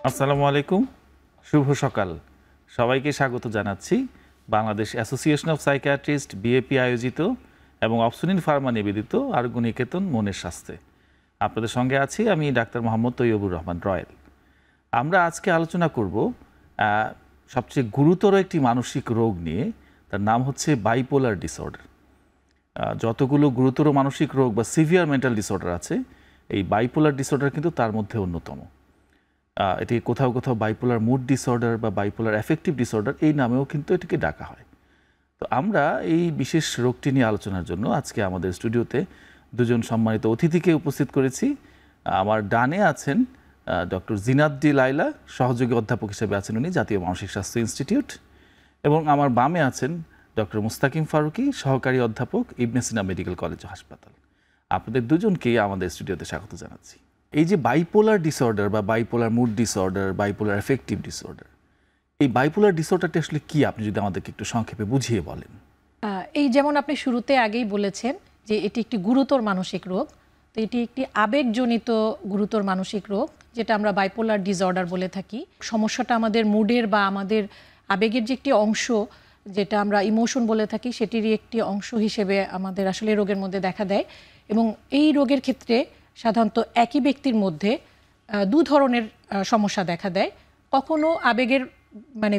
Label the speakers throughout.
Speaker 1: আসসালামু আলাইকুম, শুভ সকাল। সবাইকে স্বাগত জানাচ্ছি Bangladesh association of psychiatrist BAP আয়োজিত এবং অপসনিন ফার্মা নিবেদিত আরোগ্য নিকেতন মনের স্বাস্থ্যে। আপনাদের সঙ্গে আছি আমি ডাক্তার মোহাম্মদ তৈয়বুর রহমান রয়েল। আমরা আজকে আলোচনা করব সবচেয়ে গুরুতর একটি মানসিক রোগ নিয়ে, তার নাম হচ্ছে বাইপোলার ডিসঅর্ডার। যতগুলো গুরুতর মানসিক রোগ বা সিভিয়ার মেন্টাল ডিসঅর্ডার আছে, এই বাইপোলার ডিসঅর্ডার কিন্তু তার মধ্যে অন্যতম। এটি কোথাও কোথাও বাইপোলার মুড ডিসঅর্ডার বা বাইপোলার অ্যাফেক্টিভ ডিসঅর্ডার এই নামেও কিন্তু এটিকে ডাকা হয়। তো আমরা এই বিশেষ রোগটি নিয়ে আলোচনার জন্য আজকে আমাদের স্টুডিওতে দুজন সম্মানিত অতিথিকে উপস্থিত করেছি। আমার ডানে আছেন ডক্টর জিনাত ডি লাইলা, সহযোগী অধ্যাপক হিসেবে আছেন উনি জাতীয় মানসিক স্বাস্থ্য ইনস্টিটিউট, এবং আমার বামে আছেন ডক্টর মুস্তাকিম ফারুকি, সহকারী অধ্যাপক ইবনে সিনা মেডিকেল কলেজ ও হাসপাতাল। আপনাদের দুজনকেই আমাদের স্টুডিওতে স্বাগত জানাচ্ছি। এই যে বাইপোলার ডিসঅর্ডার বা bipolar mood disorder, bipolar affective disorder, এই বাইপোলার ডিসঅর্ডারটা আসলে কি, আপনি যদি আমাদেরকে একটু সংক্ষেপে বুঝিয়ে বলেন।
Speaker 2: এই যেমন আপনি শুরুতে আগেই বলেছেন যে এটি একটি গুরুতর মানসিক রোগ, তো এটি একটি আবেগজনিত গুরুতর মানসিক রোগ, যেটা আমরা বাইপোলার ডিসঅর্ডার বলে থাকি। সমস্যাটা আমাদের মুডের বা আমাদের আবেগের যে একটি অংশ, যেটা আমরা ইমোশন বলে থাকি, সেটিরই একটি অংশ হিসেবে আমাদের আসলে রোগের মধ্যে দেখা দেয়। এবং এই রোগের ক্ষেত্রে সাধারণত একই ব্যক্তির মধ্যে দু ধরনের সমস্যা দেখা দেয়। কখনো আবেগের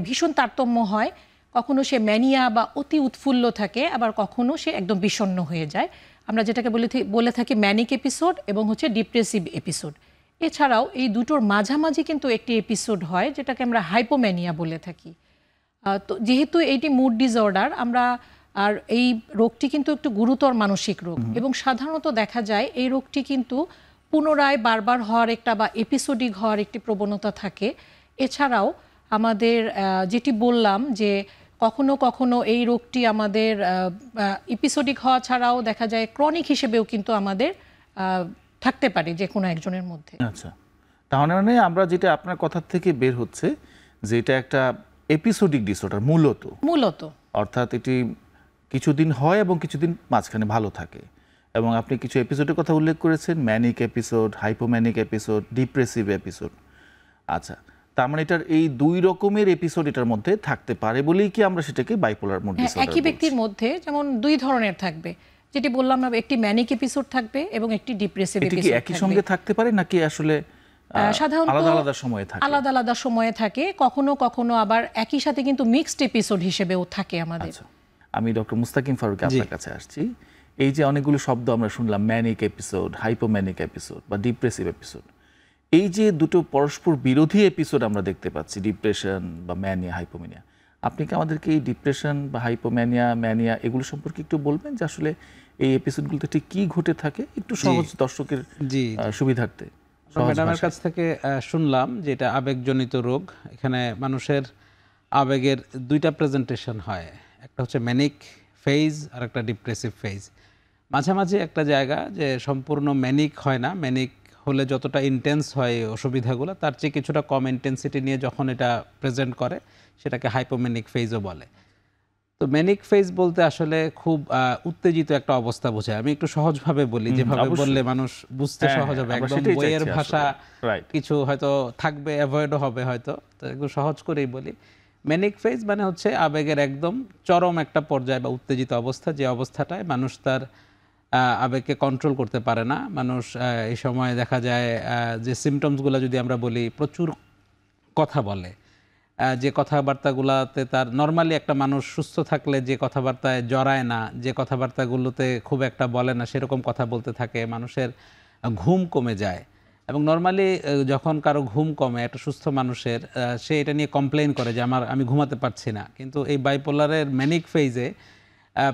Speaker 2: ভীষণ তারতম্য হয়, কখনো সে ম্যানিয়া বা অতি উৎফুল্ল থাকে, আবার কখনো সে একদম বিষণ্ণ হয়ে যায়। আমরা যেটাকে বলে থাকি ম্যানিক এপিসোড এবং হচ্ছে ডিপ্রেসিভ এপিসোড। এছাড়াও এই দুটোর মাঝামাঝি কিন্তু একটি এপিসোড হয়, যেটাকে আমরা হাইপোম্যানিয়া বলে থাকি। তো যেহেতু এইটি মুড ডিসঅর্ডার, আর এই রোগটি কিন্তু একটু গুরুতর মানসিক রোগ, এবং সাধারণত দেখা যায় এই রোগটি কিন্তু পুনরায় বারবার হওয়ার একটা বা এপিসোডিক হওয়ার একটি প্রবণতা থাকে। এছাড়াও আমাদের যেটি বললাম যে কখনো কখনো এই রোগটি আমাদের এপিসোডিক হওয়া ছাড়াও দেখা যায় ক্রনিক হিসেবেও কিন্তু আমাদের থাকতে পারে যে কোনো একজনের মধ্যে।
Speaker 1: আচ্ছা, তাহলে আমরা যেটা আপনার কথা থেকে বের হচ্ছে যে এটা একটা এপিসোডিক ডিসঅর্ডার মূলত, অর্থাৎ এটি কিছুদিন হয় এবং কিছুদিন মাঝখানে ভালো থাকে। এবং আপনি কিছু এপিসোডের কথা উল্লেখ করেছেন, manic episode, hypomanic episode, depressive episode. আচ্ছা, তার মানে এটার এই দুই রকমের এপিসোড এটার মধ্যে থাকতে পারে বলেই কি আমরা সেটাকে বাইপোলার মুড ডিসঅর্ডার বলছি?
Speaker 2: একই ব্যক্তির মধ্যে যেমন দুই ধরনের থাকবে, যেটি বললাম, একটি ম্যানিক এপিসোড থাকবে এবং একটি ডিপ্রেসিভ এপিসোড থাকবে।
Speaker 1: একই সঙ্গে থাকতে পারে নাকি আসলে
Speaker 2: সাধারণত
Speaker 1: আলাদা আলাদা সময়ে থাকে?
Speaker 2: আলাদা আলাদা সময়ে থাকে, কখনো কখনো আবার একই সাথে কিন্তু মিক্সড এপিসোড হিসেবেও থাকে আমাদের।
Speaker 1: আচ্ছা, আমি ডক্টর মুস্তাকিম ফারুকি আপনার কাছে আসছি। এই যে অনেকগুলো শব্দ আমরা শুনলাম, ম্যানিক এপিসোড, হাইপোম্যানিক এপিসোড বা ডিপ্রেসিভ এপিসোড, এই যে দুটো পরস্পর বিরোধী এপিসোড আমরা দেখতে পাচ্ছি, ডিপ্রেশন বা ম্যানিয়া, হাইপোম্যানিয়া, আপনি কি আমাদেরকে এই ডিপ্রেশন বা হাইপোম্যানিয়া, ম্যানিয়া এগুলো সম্পর্কে একটু বলবেন যে আসলে এই এপিসোডগুলোতে ঠিক কি ঘটে থাকে, একটু সহজ দর্শকের সুবিধার্থে?
Speaker 3: ম্যাডামের কাছ থেকে শুনলাম যে এটা আবেগজনিত রোগ। এখানে মানুষের আবেগের দুইটা প্রেজেন্টেশন হয়, একটা হচ্ছে ম্যানিক ফেজ আর একটা ডিপ্রেসিভ ফেজ। মাঝামাঝি একটা জায়গা যে সম্পূর্ণ ম্যানিক হয় না, ম্যানিক হলে যতটা ইন্টেন্স হয় অসুবিধাগুলো, তার চেয়ে কিছুটা কম ইন্টেন্সিটি নিয়ে যখন এটা প্রেজেন্ট করে সেটাকে হাইপোম্যানিক ফেজও বলে। তো ম্যানিক ফেজ বলতে আসলে খুব উত্তেজিত একটা অবস্থা বোঝায়। আমি একটু সহজভাবে বলি, যেভাবে বললে মানুষ বুঝতে সহজ হবে। একদম বইয়ের ভাষা কিছু হয়তো থাকবে, অ্যাভয়েডও হবে হয়তো, তো একটু সহজ করেই বলি। ম্যানিক ফেজ মানে হচ্ছে আবেগের একদম চরম একটা পর্যায় বা উত্তেজিত অবস্থা, যে অবস্থাটায় মানুষ তার আবেগকে কন্ট্রোল করতে পারে না। মানুষ এই সময় দেখা যায় যে সিমটমসগুলো যদি আমরা বলি, প্রচুর কথা বলে, যে কথাবার্তাগুলোতে তার নর্মালি একটা মানুষ সুস্থ থাকলে যে কথাবার্তায় জড়ায় না, যে কথাবার্তাগুলোতে খুব একটা বলে না, সেরকম কথা বলতে থাকে। মানুষের ঘুম কমে যায়, এবং নর্মালি যখন কারো ঘুম কমে একটা সুস্থ মানুষের, সে এটা নিয়ে কমপ্লেইন করে যে আমি ঘুমাতে পারছি না। কিন্তু এই বাইপোলারের ম্যানিক ফেজে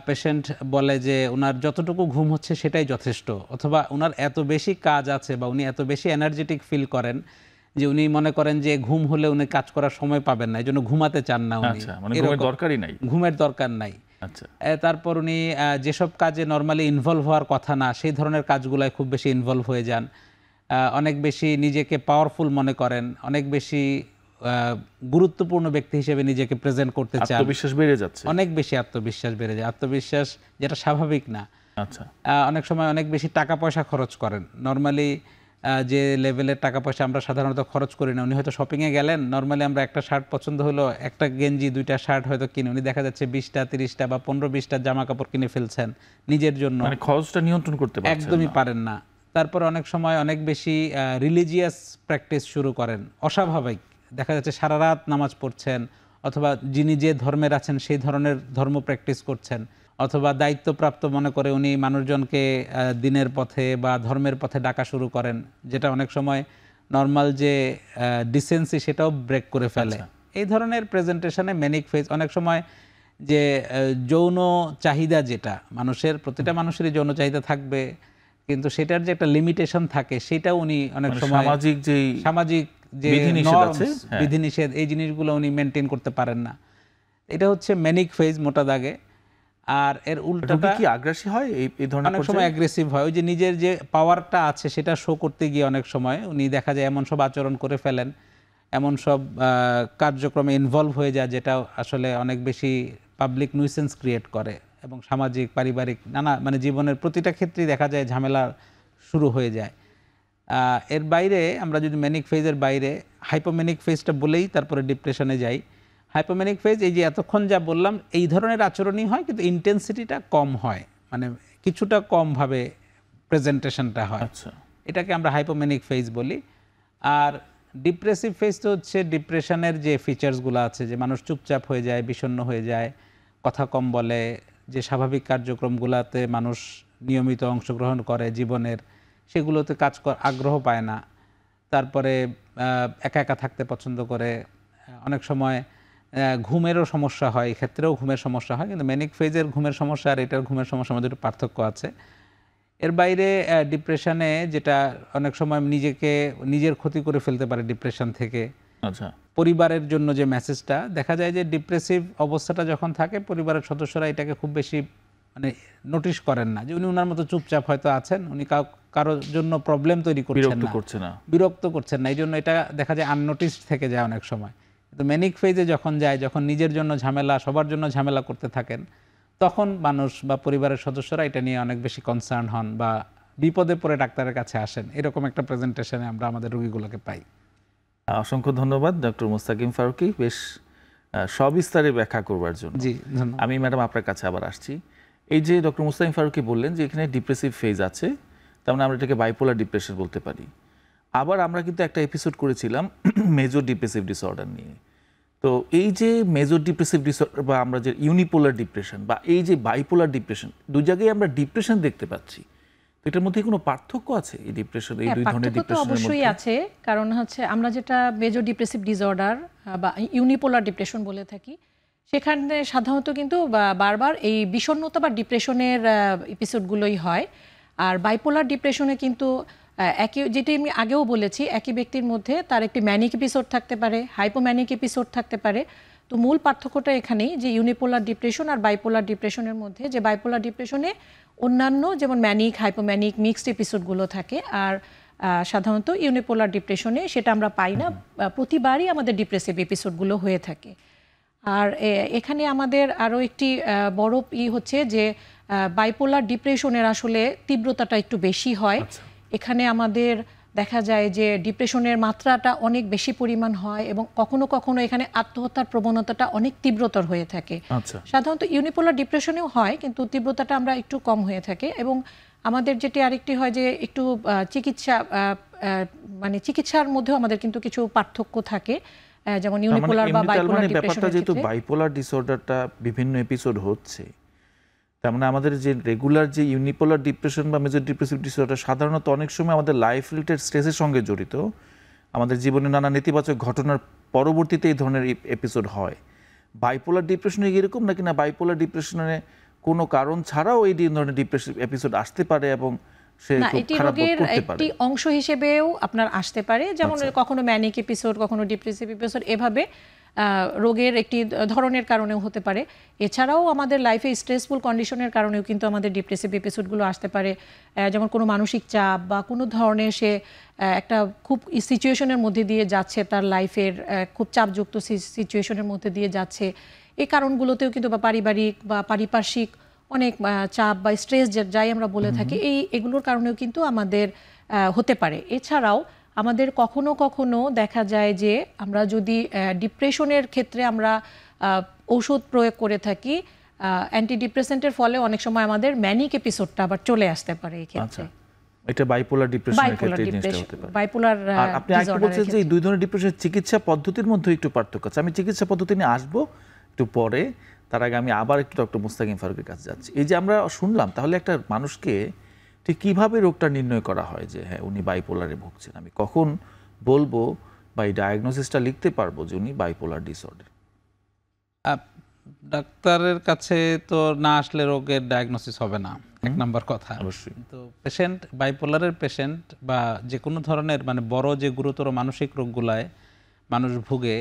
Speaker 3: পেশেন্ট বলে যে ওনার যতটুকু ঘুম হচ্ছে সেটাই যথেষ্ট, অথবা ওনার এত বেশি কাজ আছে বা উনি এত বেশি এনার্জেটিক ফিল করেন যে উনি মনে করেন যে ঘুম হলে উনি কাজ করার সময় পাবেন না, এই জন্য ঘুমাতে চান না উনি, ঘুমের দরকার নাই। তারপর উনি যেসব কাজে নর্মালি ইনভলভ হওয়ার কথা না, সেই ধরনের কাজগুলোয় খুব বেশি ইনভলভ হয়ে যান, অনেক বেশি নিজেকে পাওয়ারফুল মনে করেন, অনেক বেশি গুরুত্বপূর্ণ ব্যক্তি হিসেবে নিজেকে প্রেজেন্ট করতে চান,
Speaker 1: আত্মবিশ্বাস বেড়ে যাচ্ছে,
Speaker 3: অনেক বেশি আত্মবিশ্বাস বেড়ে যায়, আত্মবিশ্বাস যেটা স্বাভাবিক না। অনেক সময় অনেক বেশি টাকা পয়সা খরচ করেন, নর্মালি যে লেভেলের টাকা পয়সা আমরা সাধারণত খরচ করি না। উনি হয়তো শপিংয়ে গেলেন, নর্মালি আমরা একটা শার্ট পছন্দ হলো, একটা গেঞ্জি 2টা শার্ট হয়তো কিনে, উনি দেখা যাচ্ছে 20টা 30টা বা 15-20টা জামা কাপড় কিনে ফেলছেন নিজের জন্য,
Speaker 1: মানে খরচটা নিয়ন্ত্রণ করতে পারছেন
Speaker 3: একদমই
Speaker 1: না।
Speaker 3: পারেন না। তারপর অনেক সময় অনেক বেশি রিলিজিয়াস প্র্যাকটিস শুরু করেন, অস্বাভাবিক, দেখা যাচ্ছে সারা রাত নামাজ পড়ছেন, অথবা যিনি যে ধর্মের আছেন সেই ধরনের ধর্ম প্র্যাকটিস করছেন, অথবা দায়িত্বপ্রাপ্ত মনে করে উনি মানুষজনকে দিনের পথে বা ধর্মের পথে ডাকা শুরু করেন, যেটা অনেক সময় নর্মাল যে ডিসেন্সি সেটাও ব্রেক করে ফেলে। এই ধরনের প্রেজেন্টেশনে ম্যানিক ফেজ অনেক সময় যে যৌন চাহিদা, যেটা মানুষের প্রতিটা মানুষেরই যৌন চাহিদা থাকবে, কিন্তু সেটার যে একটা লিমিটেশন থাকে সেটাও উনি অনেক
Speaker 1: মানে
Speaker 3: সময় সামাজিক যে বিধিনিষেধ এই জিনিসগুলো উনি মেনটেন করতে পারেন না। এটা হচ্ছে ম্যানিক ফেজ মোটা দাগে। আর এর উল্টাটা
Speaker 1: কি আগ্রাসী হয় এই ধরনের,
Speaker 3: অনেক সময় অ্যাগ্রেসিভ হয়, ওই যে নিজের যে পাওয়ারটা আছে সেটা শো করতে গিয়ে অনেক সময় উনি দেখা যায় এমন সব আচরণ করে ফেলেন, এমন সব কার্যক্রমে ইনভলভ হয়ে যায় যেটা আসলে অনেক বেশি পাবলিক নিউসেন্স ক্রিয়েট করে, এবং সামাজিক পারিবারিক নানা মানে জীবনের প্রতিটা ক্ষেত্রেই দেখা যায় ঝামেলা শুরু হয়ে যায়। এর বাইরে আমরা যদি ম্যানিক ফেজের বাইরে হাইপোম্যানিক ফেজটা বলেই তারপরে ডিপ্রেশনে যাই। হাইপোম্যানিক ফেজ এই যে এতক্ষণ যা বললাম এই ধরনের আচরণই হয়, কিন্তু ইন্টেন্সিটিটা কম হয়, মানে কিছুটা কমভাবে প্রেজেন্টেশনটা হয়। এটাকে আমরা হাইপোম্যানিক ফেজ বলি। আর ডিপ্রেসিভ ফেজ তো হচ্ছে ডিপ্রেশনের যে ফিচার্সগুলো আছে, যে মানুষ চুপচাপ হয়ে যায়, বিষণ্ণ হয়ে যায়, কথা কম বলে, যে স্বাভাবিক কার্যক্রমগুলোতে মানুষ নিয়মিত অংশগ্রহণ করে জীবনের, সেগুলোতে আগ্রহ পায় না, তারপরে একা একা থাকতে পছন্দ করে, অনেক সময় ঘুমেরও সমস্যা হয়, এক্ষেত্রেও ঘুমের সমস্যা হয়। কিন্তু ম্যানিক ফেজের ঘুমের সমস্যা আর এটার ঘুমের সমস্যার মধ্যে একটু পার্থক্য আছে। এর বাইরে ডিপ্রেশনে যেটা অনেক সময় নিজের ক্ষতি করে ফেলতে পারে ডিপ্রেশন থেকে।
Speaker 1: আচ্ছা,
Speaker 3: পরিবারের জন্য যে মেসেজটা দেখা যায় যে ডিপ্রেসিভ অবস্থাটা যখন থাকে পরিবারের সদস্যরা এটাকে খুব বেশি মানে নোটিশ করেন না, যে উনি ওনার মতো চুপচাপ হয়তো আছেন, উনি কারোর জন্য প্রবলেম তৈরি করছেন না, বিরক্ত করছেন না, এই জন্য এটা দেখা যায় আননোটিসড থেকে যায় অনেক সময়। কিন্তু ম্যানিক ফেজে যখন যায়, যখন নিজের জন্য ঝামেলা, সবার জন্য ঝামেলা করতে থাকেন, তখন মানুষ বা পরিবারের সদস্যরা এটা নিয়ে অনেক বেশি কনসার্ন হন বা বিপদে পড়ে ডাক্তারের কাছে আসেন। এরকম একটা প্রেজেন্টেশনে আমরা আমাদের রোগীগুলোকে পাই।
Speaker 1: অসংখ্য ধন্যবাদ ডক্টর মুস্তাকিম ফারুকী, বেশ সবিস্তারে ব্যাখ্যা করবার জন্য।
Speaker 3: জি ধন্যবাদ।
Speaker 1: আমি ম্যাডাম আপনার কাছে আবার আসছি। এই যে ডক্টর মুস্তাকিম ফারুকী বললেন যে এখানে ডিপ্রেসিভ ফেজ আছে, তার মানে আমরা এটাকে বাইপোলার ডিপ্রেশন বলতে পারি। আবার আমরা কিন্তু একটা এপিসোড করেছিলাম মেজর ডিপ্রেসিভ ডিসঅর্ডার নিয়ে। তো এই যে মেজর ডিপ্রেসিভ ডিসঅর্ডার বা আমরা যে ইউনিপোলার ডিপ্রেশন বা এই যে বাইপোলার ডিপ্রেশন, দুই জায়গায় আমরা ডিপ্রেশন দেখতে পাচ্ছি। তো এটার মধ্যে কোনো পার্থক্য আছে এই ডিপ্রেশন, এই দুই ধরনের ডিপ্রেশনের মধ্যে?
Speaker 2: অবশ্যই আছে, কারণ হচ্ছে আমরা যেটা মেজর ডিপ্রেসিভ ডিসঅর্ডার বা ইউনিপোলার ডিপ্রেশন বলে থাকি, সেখানে সাধারণত কিন্তু বারবার এই বিষণ্ণতা বা ডিপ্রেশনের এপিসোডগুলোই হয়। আর বাইপোলার ডিপ্রেশনে কিন্তু যেটি আমি আগেও বলেছি, একই ব্যক্তির মধ্যে তার একটি ম্যানিক এপিসোড থাকতে পারে, হাইপোম্যানিক এপিসোড থাকতে পারে। তো মূল পার্থক্যটা এখানেই যে ইউনিপোলার ডিপ্রেশন আর বাইপোলার ডিপ্রেশনের মধ্যে, যে বাইপোলার ডিপ্রেশনে অন্যান্য যেমন ম্যানিক, হাইপোম্যানিক, মিক্সড এপিসোডগুলো থাকে, আর সাধারণত ইউনিপোলার ডিপ্রেশনে সেটা আমরা পাই না, প্রতিবারই আমাদের ডিপ্রেসিভ এপিসোডগুলো হয়ে থাকে। আর এখানে আমাদের আরও একটি বড় হচ্ছে যে বাইপোলার ডিপ্রেশনের আসলে তীব্রতাটা একটু বেশি হয়। এখানে আমাদের দেখা যায় যে ডিপ্রেশনের মাত্রাটা অনেক বেশি পরিমাণ হয় এবং কখনো কখনো এখানে আত্মহত্যার প্রবণতাটা অনেক তীব্রতর হয়ে থাকে। সাধারণত ইউনিপোলার ডিপ্রেশনেও হয়, কিন্তু তীব্রতাটা আমরা একটু কম হয়ে থাকে। এবং আমাদের যেটি আরেকটি হয় যে একটু চিকিৎসার মধ্যেও আমাদের কিন্তু কিছু পার্থক্য থাকে, যেমন ইউনিপোলার বা বাইপোলার ডিপ্রেশনের
Speaker 1: যেহেতু বাইপোলার ডিসঅর্ডারটা বিভিন্ন এপিসোড হচ্ছে, তার মানে আমাদের যে রেগুলার যে ইউনিপোলার ডিপ্রেশন বা মেজর ডিপ্রেসিভ ডিসঅর্ডার সাধারণত অনেক সময় আমাদের লাইফ রিলেটেড স্ট্রেসের সঙ্গে জড়িত, আমাদের জীবনে নানা নেতিবাচক ঘটনার পরবর্তীতে এই ধরনের এপিসোড হয়। বাইপোলার ডিপ্রেশনে এরকম নাকি না বাইপোলার ডিপ্রেশনে কোনো কারণ ছাড়াও এই ধরনের ডিপ্রেসিভ এপিসোড আসতে পারে এবং সে খুব খারাপ বোধ করতে পারে?
Speaker 2: একটি অংশ হিসেবেও আপনার আসতে পারে, যেমন কখনো ম্যানিক এপিসোড, কখনো ডিপ্রেসিভ এপিসোড, এভাবে রোগের একটি ধরনের কারণেও হতে পারে। এছাড়াও আমাদের লাইফে স্ট্রেসফুল কন্ডিশনের কারণেও কিন্তু আমাদের ডিপ্রেসিভ এপিসোডগুলো আসতে পারে, যেমন কোনো মানসিক চাপ বা কোনো ধরনের সে একটা খুব সিচুয়েশনের মধ্যে দিয়ে যাচ্ছে, তার লাইফের খুব চাপযুক্ত সিচুয়েশনের মধ্যে দিয়ে যাচ্ছে। এই কারণগুলোতেও কিন্তু বা পারিবারিক বা পারিপার্শ্বিক অনেক চাপ বা স্ট্রেস যাই আমরা বলে থাকি, এগুলোর কারণেও কিন্তু আমাদের হতে পারে। এছাড়াও আমাদের কখনো কখনো দেখা যায় যে আমরা যদি ডিপ্রেশনের ক্ষেত্রে আমরা ঔষধ প্রয়োগ করে থাকি, অ্যান্টিডিপ্রেসেন্টের ফলে অনেক সময় আমাদের ম্যানিক এপিসোডটা আবার চলে আসতে পারে এই ক্ষেত্রে।
Speaker 1: এটা বাইপোলার ডিপ্রেশনের ক্ষেত্রে এই জিনিসটা হতে পারে।
Speaker 2: বাইপোলার
Speaker 1: আর আপনি আরেকটু বলছেন যে এই দুই ধরনের ডিপ্রেশনের চিকিৎসা পদ্ধতির মধ্যে একটু পার্থক্য আছে। আমি চিকিৎসা পদ্ধতি নিয়ে আসবো একটু পরে, তার আগে আমি আবার একটু ডক্টর মুস্তাকিম ফারুকের কাছে যাচ্ছি। এই যে আমরা শুনলাম, তাহলে একটা মানুষকে ঠিক কিভাবে রোগটা নির্ণয় করা হয় যে হ্যাঁ উনি বাইপোলারে ভুগছেন? আমি কখন বলবো বা এই ডায়াগনোসিসটা লিখতে পারবো যে উনি বাইপোলার ডিসঅর্ডার?
Speaker 3: ডাক্তারের কাছে তো না আসলে রোগের ডায়াগনোসিস হবে না, এক নাম্বার কথা।
Speaker 1: অবশ্যই।
Speaker 3: তো পেশেন্ট, বাইপোলারের পেশেন্ট বা যে কোনো ধরনের মানে বড় যে গুরুতর মানসিক রোগগুলায় মানুষ ভুগে,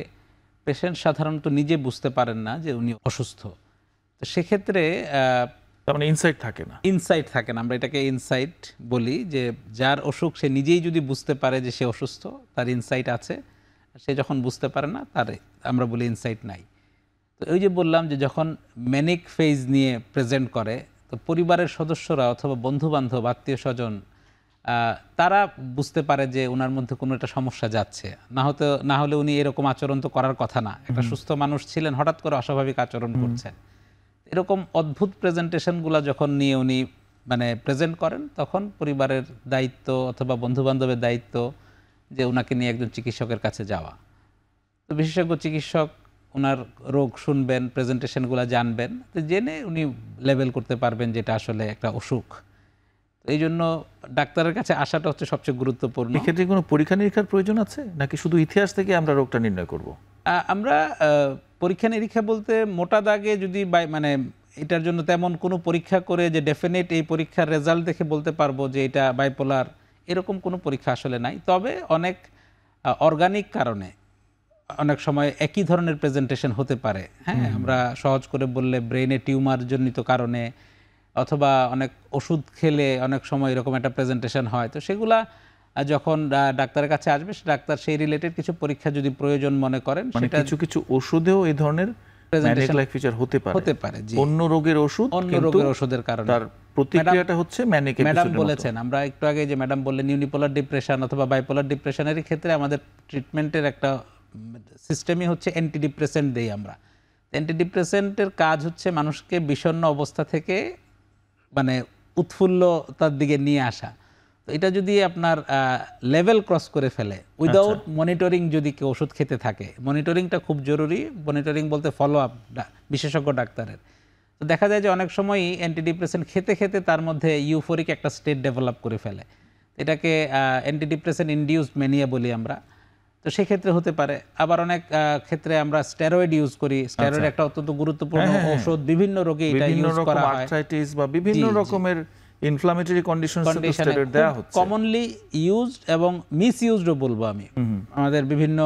Speaker 3: পেশেন্ট সাধারণত নিজে বুঝতে পারেন না যে উনি অসুস্থ। তো সেক্ষেত্রে
Speaker 1: তার মানে ইনসাইট থাকে না।
Speaker 3: ইনসাইট থাকে না, আমরা এটাকে ইনসাইট বলি, যে যার অসুখ সে নিজেই যদি বুঝতে পারে যে সে অসুস্থ, তার ইনসাইট আছে। সে যখন বুঝতে পারে না, তার আমরা বলি ইনসাইট নাই। তো ওই যে বললাম যে যখন ম্যানিক ফেজ নিয়ে প্রেজেন্ট করে, তো পরিবারের সদস্যরা অথবা বন্ধুবান্ধব, আত্মীয় স্বজন, তারা বুঝতে পারে যে ওনার মধ্যে কোনো একটা সমস্যা যাচ্ছে। না হলে উনি এরকম আচরণ তো করার কথা না। একটা সুস্থ মানুষ ছিলেন, হঠাৎ করে অস্বাভাবিক আচরণ করছেন। এরকম অদ্ভুত প্রেজেন্টেশনগুলো যখন নিয়ে উনি মানে প্রেজেন্ট করেন, তখন পরিবারের দায়িত্ব অথবা বন্ধুবান্ধবের দায়িত্ব যে ওনাকে নিয়ে একজন চিকিৎসকের কাছে যাওয়া। তো বিশেষজ্ঞ চিকিৎসক ওনার রোগ শুনবেন, প্রেজেন্টেশনগুলো জানবেন, তো জেনে উনি লেবেল করতে পারবেন যেটা আসলে একটা অসুখ। তো এই জন্য ডাক্তারের কাছে আসাটা হচ্ছে সবচেয়ে গুরুত্বপূর্ণ।
Speaker 1: এক্ষেত্রে কোনো পরীক্ষা নিরীক্ষার প্রয়োজন আছে নাকি শুধু ইতিহাস থেকে আমরা রোগটা নির্ণয় করব?
Speaker 3: আমরা পরীক্ষা নিরীক্ষা বলতে মোটা দাগে যদি মানে এটার জন্য তেমন কোনো পরীক্ষা করে যে ডেফিনেট এই পরীক্ষার রেজাল্ট দেখে বলতে পারবো যে এটা বাইপোলার, এরকম কোনো পরীক্ষা আসলে নাই। তবে অনেক অর্গানিক কারণে অনেক সময় একই ধরনের প্রেজেন্টেশন হতে পারে। হ্যাঁ, আমরা সহজ করে বললে ব্রেনে টিউমার জনিত কারণে, অথবা অনেক ওষুধ খেলে অনেক সময় এরকম একটা প্রেজেন্টেশন হয়। তো সেগুলা যখন ডাক্তারের কাছে আসবে, ডাক্তার সেই রিলেটেড কিছু পরীক্ষা যদি প্রয়োজন মনে করেন,
Speaker 1: মানে
Speaker 3: সেটা
Speaker 1: কিছু কিছু ওষুধেও এই ধরনের ম্যানিক লাইক ফিচার হতে পারে।
Speaker 3: জি।
Speaker 1: অন্য রোগের ওষুধ,
Speaker 3: অন্য
Speaker 1: কিন্তু
Speaker 3: রোগের ওষুধের কারণে
Speaker 1: তার প্রতিক্রিয়াটা হচ্ছে ম্যানিক
Speaker 3: ম্যাডাম
Speaker 1: এপিসোডের মতো।
Speaker 3: বলেছেন, আমরা একটু আগে যে ম্যাডাম বললেন ইউনিপোলার ডিপ্রেশন অথবা বাইপোলার ডিপ্রেশনের ক্ষেত্রে আমাদের ট্রিটমেন্টের একটা সিস্টেমই হচ্ছে অ্যান্টিডিপ্রেসেন্ট দেই আমরা। অ্যান্টিডিপ্রেসেন্টের কাজ হচ্ছে মানুষকে বিষণ্ণ অবস্থা থেকে মানে উৎফুল্লতার দিকে নিয়ে আসা। তো এটা যদি আপনার লেভেল ক্রস করে ফেলে উইদাউট মনিটরিং, যদি কেউ ওষুধ খেতে থাকে, মনিটরিংটা খুব জরুরি। মনিটরিং বলতে ফলো আপ বিশেষজ্ঞ ডাক্তারের। তো দেখা যায় যে অনেক সময়ই অ্যান্টিডিপ্রেসেন্ট খেতে খেতে তার মধ্যে ইউফোরিক একটা স্টেট ডেভেলপ করে ফেলে। এটাকে অ্যান্টিডিপ্রেসেন্ট ইনডিউসড ম্যানিয়া বলি আমরা। তো সেক্ষেত্রে হতে পারে। আবার অনেক ক্ষেত্রে আমরা স্টেরয়েড ইউজ করি। স্টেরয়েড একটা অত্যন্ত গুরুত্বপূর্ণ ঔষধ, বিভিন্ন রোগে এটা ইউজ করা হয়।
Speaker 1: আর্থ্রাইটিস বা বিভিন্ন রকমের ইনফ্ল্যামেটরি কন্ডিশনসে স্টেরয়েড দেওয়া হচ্ছে।
Speaker 3: কমনলি ইউজড এবং মিসইউজডও বলবো আমি। আমাদের বিভিন্ন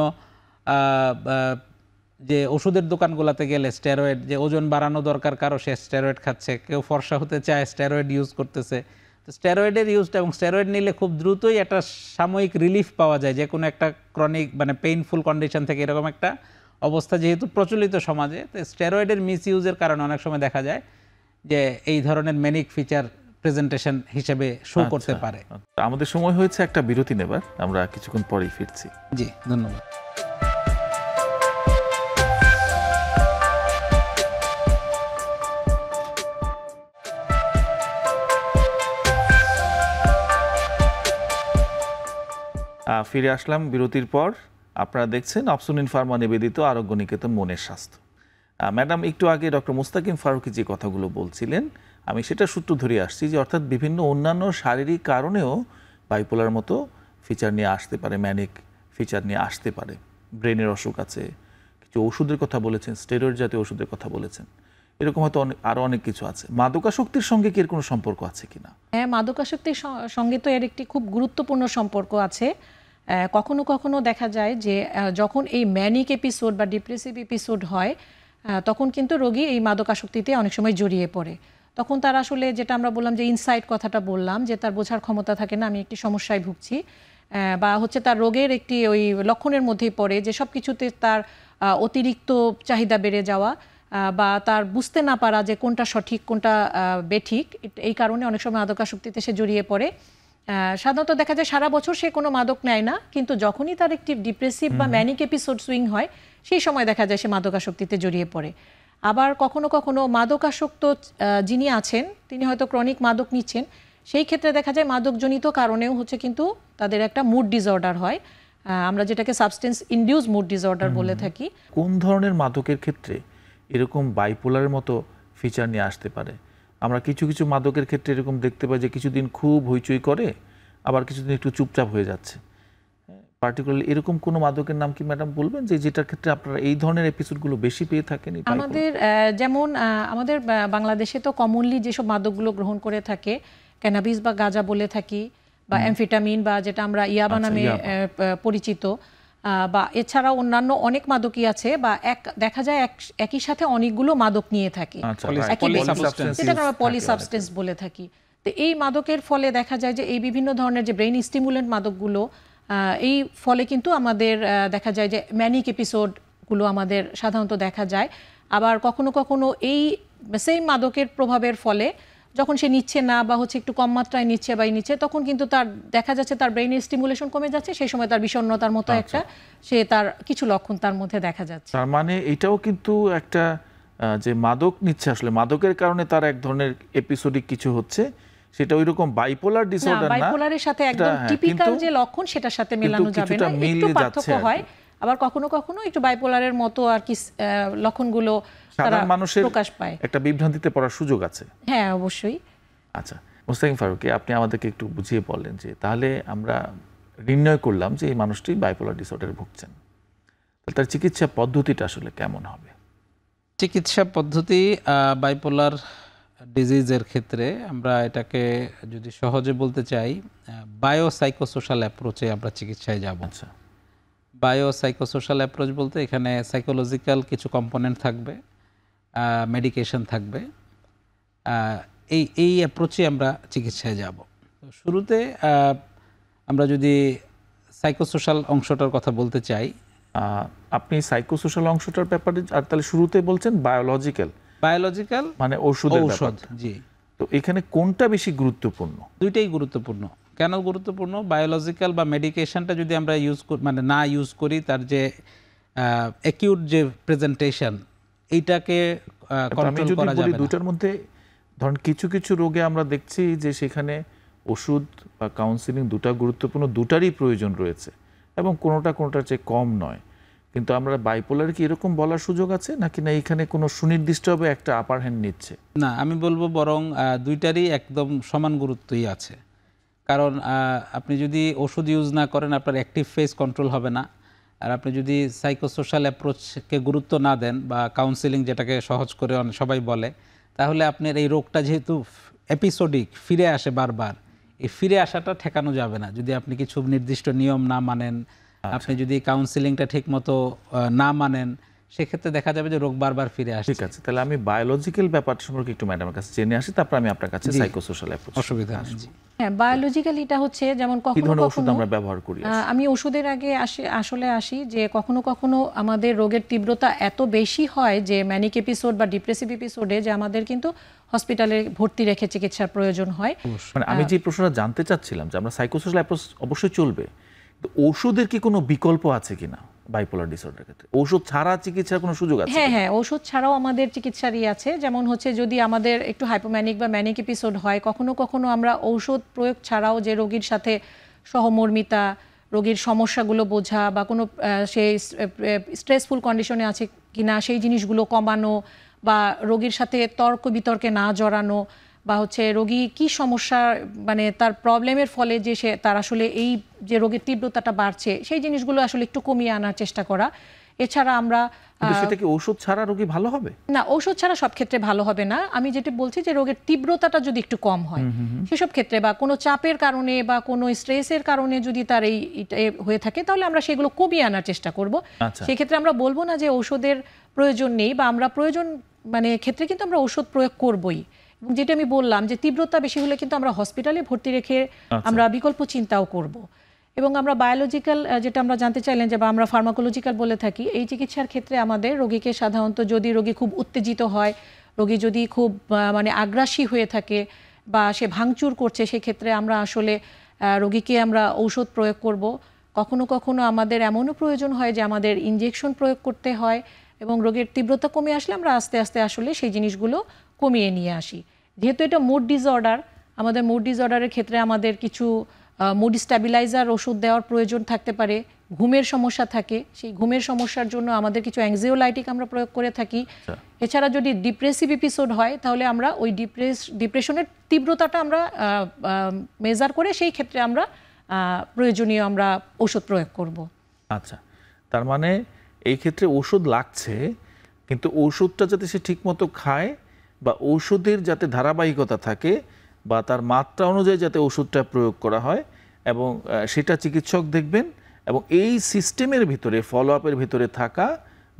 Speaker 3: যে ওষুধের দোকানগুলোতে গেলে স্টেরয়েড, যে ওজন বাড়ানো দরকার কারো, সে স্টেরয়েড খাচ্ছে। কেউ ফর্সা হতে চায়, স্টেরয়েড ইউজ করতেছে। তো স্টেরয়েডের ইউজটা, এবং স্টেরয়েড নিলে খুব দ্রুতই একটা সাময়িক রিলিফ পাওয়া যায় যে কোনো একটা ক্রনিক মানে পেইনফুল কন্ডিশন থেকে। এরকম একটা অবস্থা যেহেতু প্রচলিত সমাজে, তো স্টেরয়েডের মিসইউজের কারণে অনেক সময় দেখা যায় যে এই ধরনের ম্যানিক ফিচার প্রেজেন্টেশন হিসেবে শো করতে পারে।
Speaker 1: আমাদের সময় হয়েছে একটা বিরতি নেবার, আমরা কিছুক্ষণ পরেই ফিরছি।
Speaker 3: জি, ধন্যবাদ।
Speaker 1: ফিরে আসলাম বিরতির পর। আপনারা দেখছেন অপসনিন ফার্মা নিবেদিত আরোগ্য নিকেতন মনের স্বাস্থ্য। ম্যাডাম, একটু আগে ডক্টর মুস্তাকিম ফারুকী যে কথাগুলো বলছিলেন, আমি সেটা সূত্র ধরে আসছি যে অর্থাৎ বিভিন্ন অন্যান্য শারীরিক কারণেও বাইপোলার মতো ফিচার নিয়ে আসতে পারে, ম্যানিক ফিচার নিয়ে আসতে পারে। ব্রেনের অসুখ আছে, কিছু ওষুধের কথা বলেছেন, স্টেরয়েড জাতীয় ওষুধের কথা বলেছেন, এরকম হয়তো আরও অনেক কিছু আছে। মাদকাসক্তির সঙ্গে কি এর কোনো সম্পর্ক আছে কিনা?
Speaker 2: হ্যাঁ, মাদকাসক্তির সঙ্গে তো এর একটি খুব গুরুত্বপূর্ণ সম্পর্ক আছে। কখনো কখনো দেখা যায় যে যখন এই ম্যানিক এপিসোড বা ডিপ্রেসিভ এপিসোড হয়, তখন কিন্তু রোগী এই মাদকাসক্তিতে অনেক সময় জড়িয়ে পড়ে। তখন তার আসলে যেটা আমরা বললাম যে ইনসাইট কথাটা বললাম, যে তার বোঝার ক্ষমতা থাকে না আমি একটি সমস্যায় ভুগছি, বা হচ্ছে তার রোগের একটি ওই লক্ষণের মধ্যেই পড়ে যে সব কিছুতে তার অতিরিক্ত চাহিদা বেড়ে যাওয়া, বা তার বুঝতে না পারা যে কোনটা সঠিক কোনটা বেঠিক। এই কারণে অনেক সময় মাদকাসক্তিতে সে জড়িয়ে পড়ে। সাধারণত দেখা যায় সারা বছর সে কোনো মাদক নেয় না, কিন্তু যখনই তার একটি ডিপ্রেসিভ বা ম্যানিক এপিসোড সুইং হয় সেই সময় দেখা যায় সে মাদকাসক্তিতে জড়িয়ে পড়ে। আবার কখনো কখনো মাদকাসক্ত যিনি আছেন তিনি হয়তো ক্রনিক মাদক নিচ্ছেন, সেই ক্ষেত্রে দেখা যায় মাদকজনিত কারণেও হচ্ছে কিন্তু তাদের একটা মুড ডিসঅর্ডার হয়, আমরা যেটাকে সাবস্টেন্স ইনডিউস মুড ডিসঅর্ডার বলে থাকি।
Speaker 1: কোন ধরনের মাদকের ক্ষেত্রে এরকম বাইপোলারের মতো ফিচার নিয়ে আসতে পারে? আমরা কিছু কিছু মাদকের ক্ষেত্রে এরকম দেখতে পাই যে কিছুদিন খুব হইচই করে, আবার কিছুদিন একটু চুপচাপ হয়ে যাচ্ছে। পার্টিকুলারলি এরকম কোনো মাদকের নাম কি ম্যাডাম বলবেন যে যেটার ক্ষেত্রে আপনারা এই ধরনের এপিসোডগুলো বেশি পেয়ে থাকেন?
Speaker 2: আমাদের যেমন আমাদের বাংলাদেশে তো কমনলি যেসব মাদকগুলো গ্রহণ করে থাকে, ক্যানাবিস বা গাঁজা বলে থাকি, বা অ্যামফেটামিন বা যেটা আমরা ইয়াবা নামে পরিচিত, বা এছাড়াও অন্যান্য অনেক মাদকই আছে, বা দেখা যায় একই সাথে অনেকগুলো মাদক নিয়ে থাকে, যেটাকে আমরা পলিসাবস্টেন্স বলে থাকি। তো এই মাদকের ফলে দেখা যায় যে এই বিভিন্ন ধরনের যে ব্রেইন স্টিমুলেন্ট মাদকগুলো, এই ফলে কিন্তু আমাদের দেখা যায় যে ম্যানিক এপিসোডগুলো আমাদের সাধারণত দেখা যায়। আবার কখনো কখনো এই সেম মাদকের প্রভাবের ফলে যখন সে নিচ্ছে না বা হচ্ছে একটু কম মাত্রায় নিচ্ছে বা নিচ্ছে, তখন কিন্তু তার দেখা যাচ্ছে তার ব্রেইনের স্টিমুলেশন কমে যাচ্ছে, সেই সময় তার বিষণ্ণতার মতো একটা সে তার কিছু লক্ষণ তার মধ্যে দেখা যাচ্ছে।
Speaker 1: তার মানে এটাও কিন্তু একটা যে মাদক নিচ্ছে, আসলে মাদকের কারণে তার এক ধরনের এপিসোডিক কিছু হচ্ছে, সেটা ওইরকম বাইপোলার ডিসঅর্ডার না,
Speaker 2: বাইপোলারের সাথে একদম টিপিক্যাল যে লক্ষণ সেটার সাথে মেলানো যাবে না, একটু পার্থক্য হয়। আবার কখনো কখনো একটু বাইপোলারের মতো আর কি লক্ষণগুলো
Speaker 1: সাধারণ মানুষের
Speaker 2: প্রকাশ পায়,
Speaker 1: একটা বিভ্রান্তিতে পড়ার সুযোগ আছে।
Speaker 2: হ্যাঁ, অবশ্যই।
Speaker 1: আচ্ছা, মুস্তাকিম ফারুকী, আপনি আমাদেরকে একটু বুঝিয়ে বললেন যে তাহলে আমরা নির্ণয় করলাম যে এই মানুষটি বাইপোলার ডিসঅর্ডারে ভুগছেন, তার চিকিৎসা পদ্ধতিটা আসলে কেমন হবে?
Speaker 3: চিকিৎসা পদ্ধতি বাইপোলার ডিজিজের ক্ষেত্রে আমরা এটাকে যদি সহজে বলতে চাই, বায়োসাইকোসোশ্যাল অ্যাপ্রোচে আমরা চিকিৎসায় যাব।
Speaker 1: আচ্ছা,
Speaker 3: বায়োসাইকোসোশ্যাল অ্যাপ্রোচ বলতে এখানে সাইকোলজিক্যাল কিছু কম্পোনেন্ট থাকবে, মেডিকেশন থাকবে, এই অ্যাপ্রোচে আমরা চিকিৎসায় যাব। তো শুরুতে আমরা যদি সাইকোসোশ্যাল অংশটার কথা বলতে চাই,
Speaker 1: আপনি সাইকোসোশ্যাল অংশটার ব্যাপারে আর তাহলে শুরুতে বলছেন বায়োলজিক্যাল মানে ঔষধ।
Speaker 3: জি,
Speaker 1: তো এখানে কোনটা বেশি গুরুত্বপূর্ণ?
Speaker 3: দুইটাই গুরুত্বপূর্ণ। কেন গুরুত্বপূর্ণ? বায়োলজিক্যাল বা মেডিকেশনটা যদি আমরা না ইউজ করি, তার যে অ্যাকিউট যে প্রেজেন্টেশন, এইটাকে কন্ট্রোল করা যাবে না।
Speaker 1: দুটার মধ্যে ধরুন কিছু কিছু রোগে আমরা দেখছি যে সেখানে ওষুধ বা কাউন্সিলিং দুটা গুরুত্বপূর্ণ, দুটারই প্রয়োজন রয়েছে এবং কোনোটার চেয়ে কম নয়, কিন্তু আমরা বাইপোলার কি এরকম বলার সুযোগ আছে নাকি না এখানে কোনো সুনির্দিষ্টভাবে একটা আপার হ্যান্ড নিচ্ছে?
Speaker 3: না, আমি বলবো বরং দুইটারই একদম সমান গুরুত্বই আছে। কারণ আপনি যদি ওষুধ ইউজ না করেন, আপনার অ্যাক্টিভ ফেজ কন্ট্রোল হবে না। আর আপনি যদি সাইকোসোশ্যাল অ্যাপ্রোচকে গুরুত্ব না দেন, বা কাউন্সিলিং যেটাকে সহজ করে সবাই বলে, তাহলে আপনার এই রোগটা যেহেতু এপিসোডিক ফিরে আসে বারবার, এই ফিরে আসাটা ঠেকানো যাবে না যদি আপনি কিছু নির্দিষ্ট নিয়ম না মানেন। আপনি যদি কাউন্সিলিংটা ঠিক মতো না মানেন, সেক্ষেত্রে দেখা যাবে যে রোগ বারবার ফিরে আসে।
Speaker 1: ঠিক আছে, তাহলে আমি বায়োলজিক্যাল ব্যাপারটা সম্পর্কে একটু ম্যাডামের কাছে জেনে আসি, তারপর আমি আপনার কাছে সাইকোসোশ্যাল অ্যাপ্রোচ।
Speaker 3: অসুবিধা নেই।
Speaker 2: হ্যাঁ, বায়োলজিক্যাল এটা হচ্ছে যেমন কখনো কখনো
Speaker 1: আমরা ব্যবহার করি,
Speaker 2: আমি ওষুধের আগে আসি যে কখনো কখনো আমাদের রোগের তীব্রতা এত বেশি হয় যে ম্যানিক এপিসোড বা ডিপ্রেসিভ এপিসোডে যে আমাদের কিন্তু হসপিটালে ভর্তি রেখে চিকিৎসার প্রয়োজন হয়।
Speaker 1: মানে আমি যে প্রশ্নটা জানতে চাচ্ছিলাম যে আমরা সাইকোসোশ্যাল অ্যাপ্রোচ অবশ্যই চলবে, ওষুধের কি কোনো বিকল্প আছে কিনা বাইপোলার ডিসঅর্ডারের ক্ষেত্রে? ওষুধ ছাড়া চিকিৎসার কোনো সুযোগ আছে?
Speaker 2: হ্যাঁ, ওষুধ ছাড়াও আমাদের চিকিৎসারই আছে। যেমন হচ্ছে যদি আমাদের একটু হাইপোম্যানিক বা ম্যানিক এপিসোড হয়, কখনো কখনো আমরা ঔষধ প্রয়োগ ছাড়াও যে রোগীর সাথে সহমর্মিতা, রোগীর সমস্যাগুলো বোঝা বা কোনো সেই স্ট্রেসফুল কন্ডিশনে আছে কিনা সেই জিনিসগুলো কমানো, বা রোগীর সাথে তর্ক বিতর্কে না জড়ানো, বা হচ্ছে রোগী কি সমস্যা মানে তার প্রবলেমের ফলে যে তার আসলে এই যে রোগের তীব্রতাটা বাড়ছে সেই জিনিসগুলো আসলে একটু কমিয়ে আনার চেষ্টা করা। এছাড়া আমরা
Speaker 1: সেটা কি ওষুধ ছাড়া রোগী ভালো হবে? না,
Speaker 2: ওষুধ ছাড়া সব ক্ষেত্রে ভালো হবে না। আমি যেটা বলছি যে রোগের তীব্রতাটা যদি একটু কম হয় সেসব ক্ষেত্রে, বা কোনো চাপের কারণে বা কোনো স্ট্রেসের কারণে যদি তার এই হয়ে থাকে, তাহলে আমরা সেগুলো কমিয়ে আনার চেষ্টা করব। সেই ক্ষেত্রে আমরা বলবো না যে ওষুধের প্রয়োজন নেই, বা আমরা প্রয়োজন মানে ক্ষেত্রে কিন্তু আমরা ওষুধ প্রয়োগ করবই। এবং যেটা আমি বললাম যে তীব্রতা বেশি হলে কিন্তু আমরা হসপিটালে ভর্তি রেখে আমরা বিকল্প চিন্তাও করব। এবং আমরা বায়োলজিক্যাল যেটা আমরা জানতে চাইলেন যে বা আমরা ফার্মাকোলজিক্যাল বলে থাকি, এই চিকিৎসার ক্ষেত্রে আমাদের রোগীকে সাধারণত যদি রোগী খুব উত্তেজিত হয়, রোগী যদি খুব মানে আগ্রাসী হয়ে থাকে বা সে ভাঙচুর করছে, সেই ক্ষেত্রে আমরা আসলে রোগীকে আমরা ঔষধ প্রয়োগ করব। কখনো কখনো আমাদের এমনও প্রয়োজন হয় যে আমাদের ইনজেকশন প্রয়োগ করতে হয়, এবং রোগের তীব্রতা কমে আসলে আমরা আস্তে আস্তে আসলে সেই জিনিসগুলো কমিয়ে নিয়ে আসি। যেহেতু এটা মুড ডিসঅর্ডার, আমাদের মুড ডিসঅর্ডারের ক্ষেত্রে আমাদের কিছু মুড স্ট্যাবিলাইজার ওষুধ দেওয়ার প্রয়োজন থাকতে পারে। ঘুমের সমস্যা থাকে, সেই ঘুমের সমস্যার জন্য আমাদের কিছু অ্যাংজিওলাইটিক আমরা প্রয়োগ করে থাকি। এছাড়া যদি ডিপ্রেসিভ এপিসোড হয় তাহলে আমরা ওই ডিপ্রেশনের তীব্রতাটা আমরা মেজার করে সেই ক্ষেত্রে আমরা প্রয়োজনীয় আমরা ওষুধ প্রয়োগ করব।
Speaker 1: আচ্ছা, তার মানে এই ক্ষেত্রে ওষুধ লাগছে, কিন্তু ওষুধটা যাতে সে ঠিকমতো খায় বা ওষুধের যাতে ধারাবাহিকতা থাকে বা তার মাত্রা অনুযায়ী যাতে ওষুধটা প্রয়োগ করা হয়, এবং সেটা চিকিৎসক দেখবেন, এবং এই সিস্টেমের ভিতরে ফলো আপের ভিতরে থাকা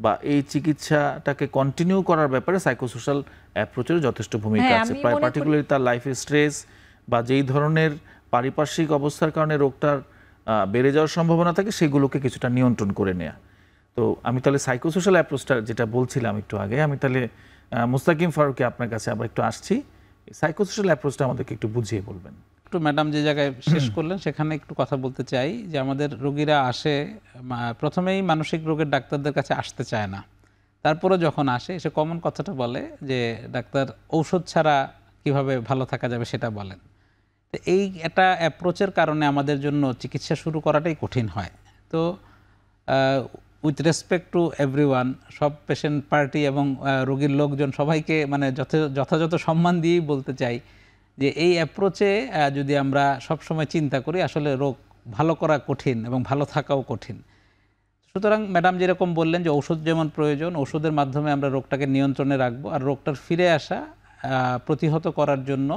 Speaker 1: বা এই চিকিৎসাটাকে কন্টিনিউ করার ব্যাপারে সাইকোসোশ্যাল অ্যাপ্রোচের যথেষ্ট ভূমিকা আছে। প্রায় পার্টিকুলারলি তার লাইফ স্ট্রেস বা যেই ধরনের পারিপার্শ্বিক অবস্থার কারণে রোগটার বেড়ে যাওয়ার সম্ভাবনা থাকে সেগুলোকে কিছুটা নিয়ন্ত্রণ করে নেওয়া। তো আমি তাহলে সাইকোসোশ্যাল অ্যাপ্রোচটা যেটা বলছিলাম একটু আগে, আমি তাহলে মুস্তাকিম ফারুকী আপনার কাছে আবার একটু আসছি। সাইকোসোশ্যাল অ্যাপ্রোচটা আমাদেরকে একটু বুঝিয়ে বলবেন।
Speaker 3: একটু ম্যাডাম যে জায়গায় শেষ করলেন সেখানে একটু কথা বলতে চাই যে আমাদের রোগীরা আসে, প্রথমেই মানসিক রোগের ডাক্তারদের কাছে আসতে চায় না, তারপরে যখন আসে সে কমন কথাটা বলে যে ডাক্তার ঔষধ ছাড়া কিভাবে ভালো থাকা যাবে সেটা বলেন। তো এই একটা অ্যাপ্রোচের কারণে আমাদের জন্য চিকিৎসা শুরু করাটাই কঠিন হয়। তো উইথ রেসপেক্ট টু এভরিওয়ান, সব পেশেন্ট পার্টি এবং রোগীর লোকজন সবাইকে মানে যথাযথ সম্মান দিয়েই বলতে চাই যে এই অ্যাপ্রোচে যদি আমরা সবসময় চিন্তা করি আসলে রোগ ভালো করা কঠিন এবং ভালো থাকাও কঠিন। সুতরাং ম্যাডাম যেরকম বললেন যে ওষুধ যেমন প্রয়োজন, ওষুধের মাধ্যমে আমরা রোগটাকে নিয়ন্ত্রণে রাখবো, আর রোগটার ফিরে আসা প্রতিহত করার জন্য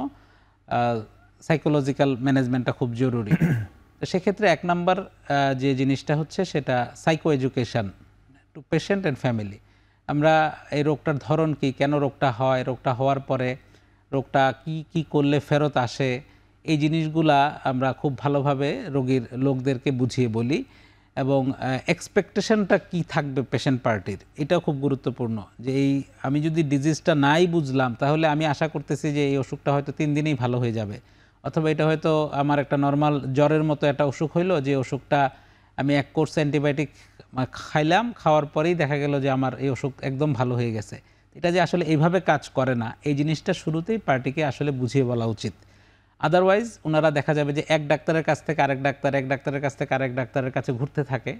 Speaker 3: সাইকোলজিক্যাল ম্যানেজমেন্টটা খুব জরুরি। তো সেক্ষেত্রে এক নাম্বার যে জিনিসটা হচ্ছে সেটা psycho education to patient and family. আমরা এই রোগটার ধরন কি, কেন রোগটা হয়, রোগটা হওয়ার পরে রোগটা কি কি করলে ফেরত আসে, এই জিনিসগুলা আমরা খুব ভালোভাবে রোগীর লোকদেরকে বুঝিয়ে বলি, এবং এক্সপেকটেশনটা কি থাকবে পেশেন্ট পার্টির এটাও খুব গুরুত্বপূর্ণ। যে এই আমি যদি ডিজিজটা নাই বুঝলাম তাহলে আমি আশা করতেছি যে এই অসুখটা হয়তো 3 দিনেই ভালো হয়ে যাবে, অথবা এটা হয়তো আমার একটা নর্মাল জ্বরের মতো একটা অসুখ হইলো, যে অসুখটা আমি 1 কোর্স অ্যান্টিবায়োটিক খাইলাম, খাওয়ার পরেই দেখা গেল যে আমার এই অসুখ একদম ভালো হয়ে গেছে। এটা যে আসলে এইভাবে কাজ করে না, এই জিনিসটা শুরুতেই পার্টিকে আসলে বুঝিয়ে বলা উচিত। আদারওয়াইজ ওনারা দেখা যাবে যে এক ডাক্তারের কাছ থেকে আরেক ডাক্তার, এক ডাক্তারের কাছ থেকে আরেক ডাক্তারের কাছে ঘুরতে থাকে।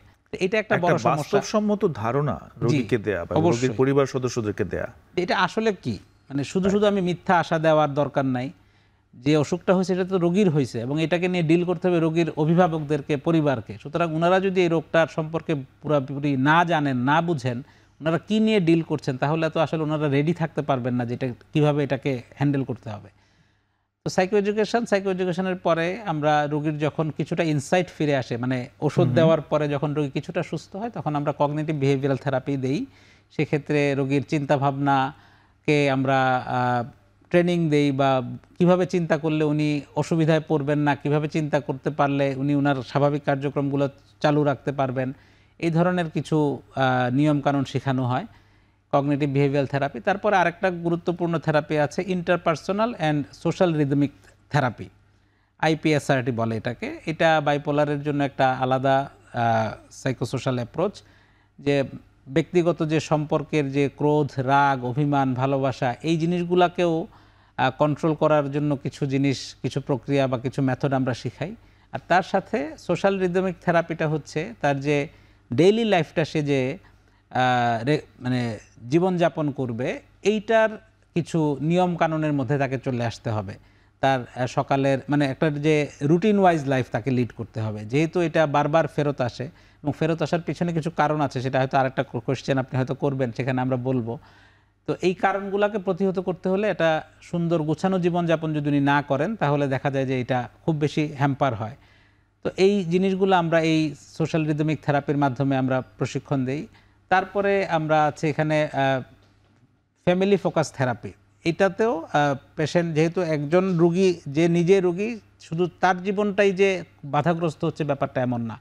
Speaker 3: এটা একটা বড় সমস্যা।
Speaker 1: বাস্তবসম্মত ধারণা রোগীকে দেয়া বা রোগীর পরিবার সদস্যদেরকে দেয়া,
Speaker 3: এটা আসলে কি মানে শুধু শুধু আমি মিথ্যা আশা দেওয়ার দরকার নাই। যে অসুখটা হয়েছে এটা তো রোগীর হয়েছে এবং এটাকে নিয়ে ডিল করতে হবে রোগীর অভিভাবকদেরকে, পরিবারকে। সুতরাং ওনারা যদি এই রোগটার সম্পর্কে পুরোপুরি না জানেন, না বুঝেন ওনারা কী নিয়ে ডিল করছেন, তাহলে তো আসলে ওনারা রেডি থাকতে পারবেন না যে এটা কীভাবে এটাকে হ্যান্ডেল করতে হবে। তো সাইকো এডুকেশনের পরে আমরা রোগীর যখন কিছুটা ইনসাইট ফিরে আসে, মানে ওষুধ দেওয়ার পরে যখন রোগী কিছুটা সুস্থ হয়, তখন আমরা কগনিটিভ বিহেভিয়ারাল থেরাপি দেই। সেক্ষেত্রে রোগীর চিন্তাভাবনাকে আমরা ট্রেনিং দেই, বা কিভাবে চিন্তা করলে উনি অসুবিধায় পড়বেন না, কিভাবে চিন্তা করতে পারলে উনি ওনার স্বাভাবিক কার্যক্রমগুলো চালু রাখতে পারবেন, এই ধরনের কিছু নিয়মকানুন শেখানো হয়, কগনিটিভ বিহেভিয়ারাল থেরাপি। তারপরে আরেকটা গুরুত্বপূর্ণ থেরাপি আছে interpersonal and social rhythmic therapy, IPSRT বলে এটাকে। এটা বাইপোলারের জন্য একটা আলাদা সাইকোসোশ্যাল অ্যাপ্রোচ, যে ব্যক্তিগত যে সম্পর্কের যে ক্রোধ, রাগ, অভিমান, ভালোবাসা, এই জিনিসগুলোকেও কন্ট্রোল করার জন্য কিছু জিনিস, কিছু প্রক্রিয়া বা কিছু মেথড আমরা শিখাই। আর তার সাথে সোশ্যাল রিদমিক থেরাপিটা হচ্ছে তার যে ডেইলি লাইফটা সে যে মানে জীবনযাপন করবে, এইটার কিছু নিয়ম কানুনের মধ্যে তাকে চলে আসতে হবে। তার সকালের মানে একটা যে রুটিন ওয়াইজ লাইফ তাকে লিড করতে হবে, যেহেতু এটা বারবার ফেরত আসে এবং ফেরত আসার পিছনে কিছু কারণ আছে, সেটা হয়তো আরেকটা কোয়েশ্চেন আপনি হয়তো করবেন, সেখানে আমরা বলবো। তো এই কারণগুলোকে প্রতিহত করতে হলে এটা সুন্দর গোছানো জীবনযাপন যদি উনি না করেন তাহলে দেখা যায় যে এটা খুব বেশি হ্যাম্পার হয়। তো এই জিনিসগুলো আমরা এই সোশ্যাল রিদমিক থেরাপির মাধ্যমে আমরা প্রশিক্ষণ দেই। তারপরে আমরা আছে এখানে ফ্যামিলি ফোকাস থেরাপি। এটাতেও পেশেন্ট যেহেতু একজন রুগী, যে নিজে রুগী, শুধু তার জীবনটাই যে বাধাগ্রস্ত হচ্ছে ব্যাপারটা এমন না,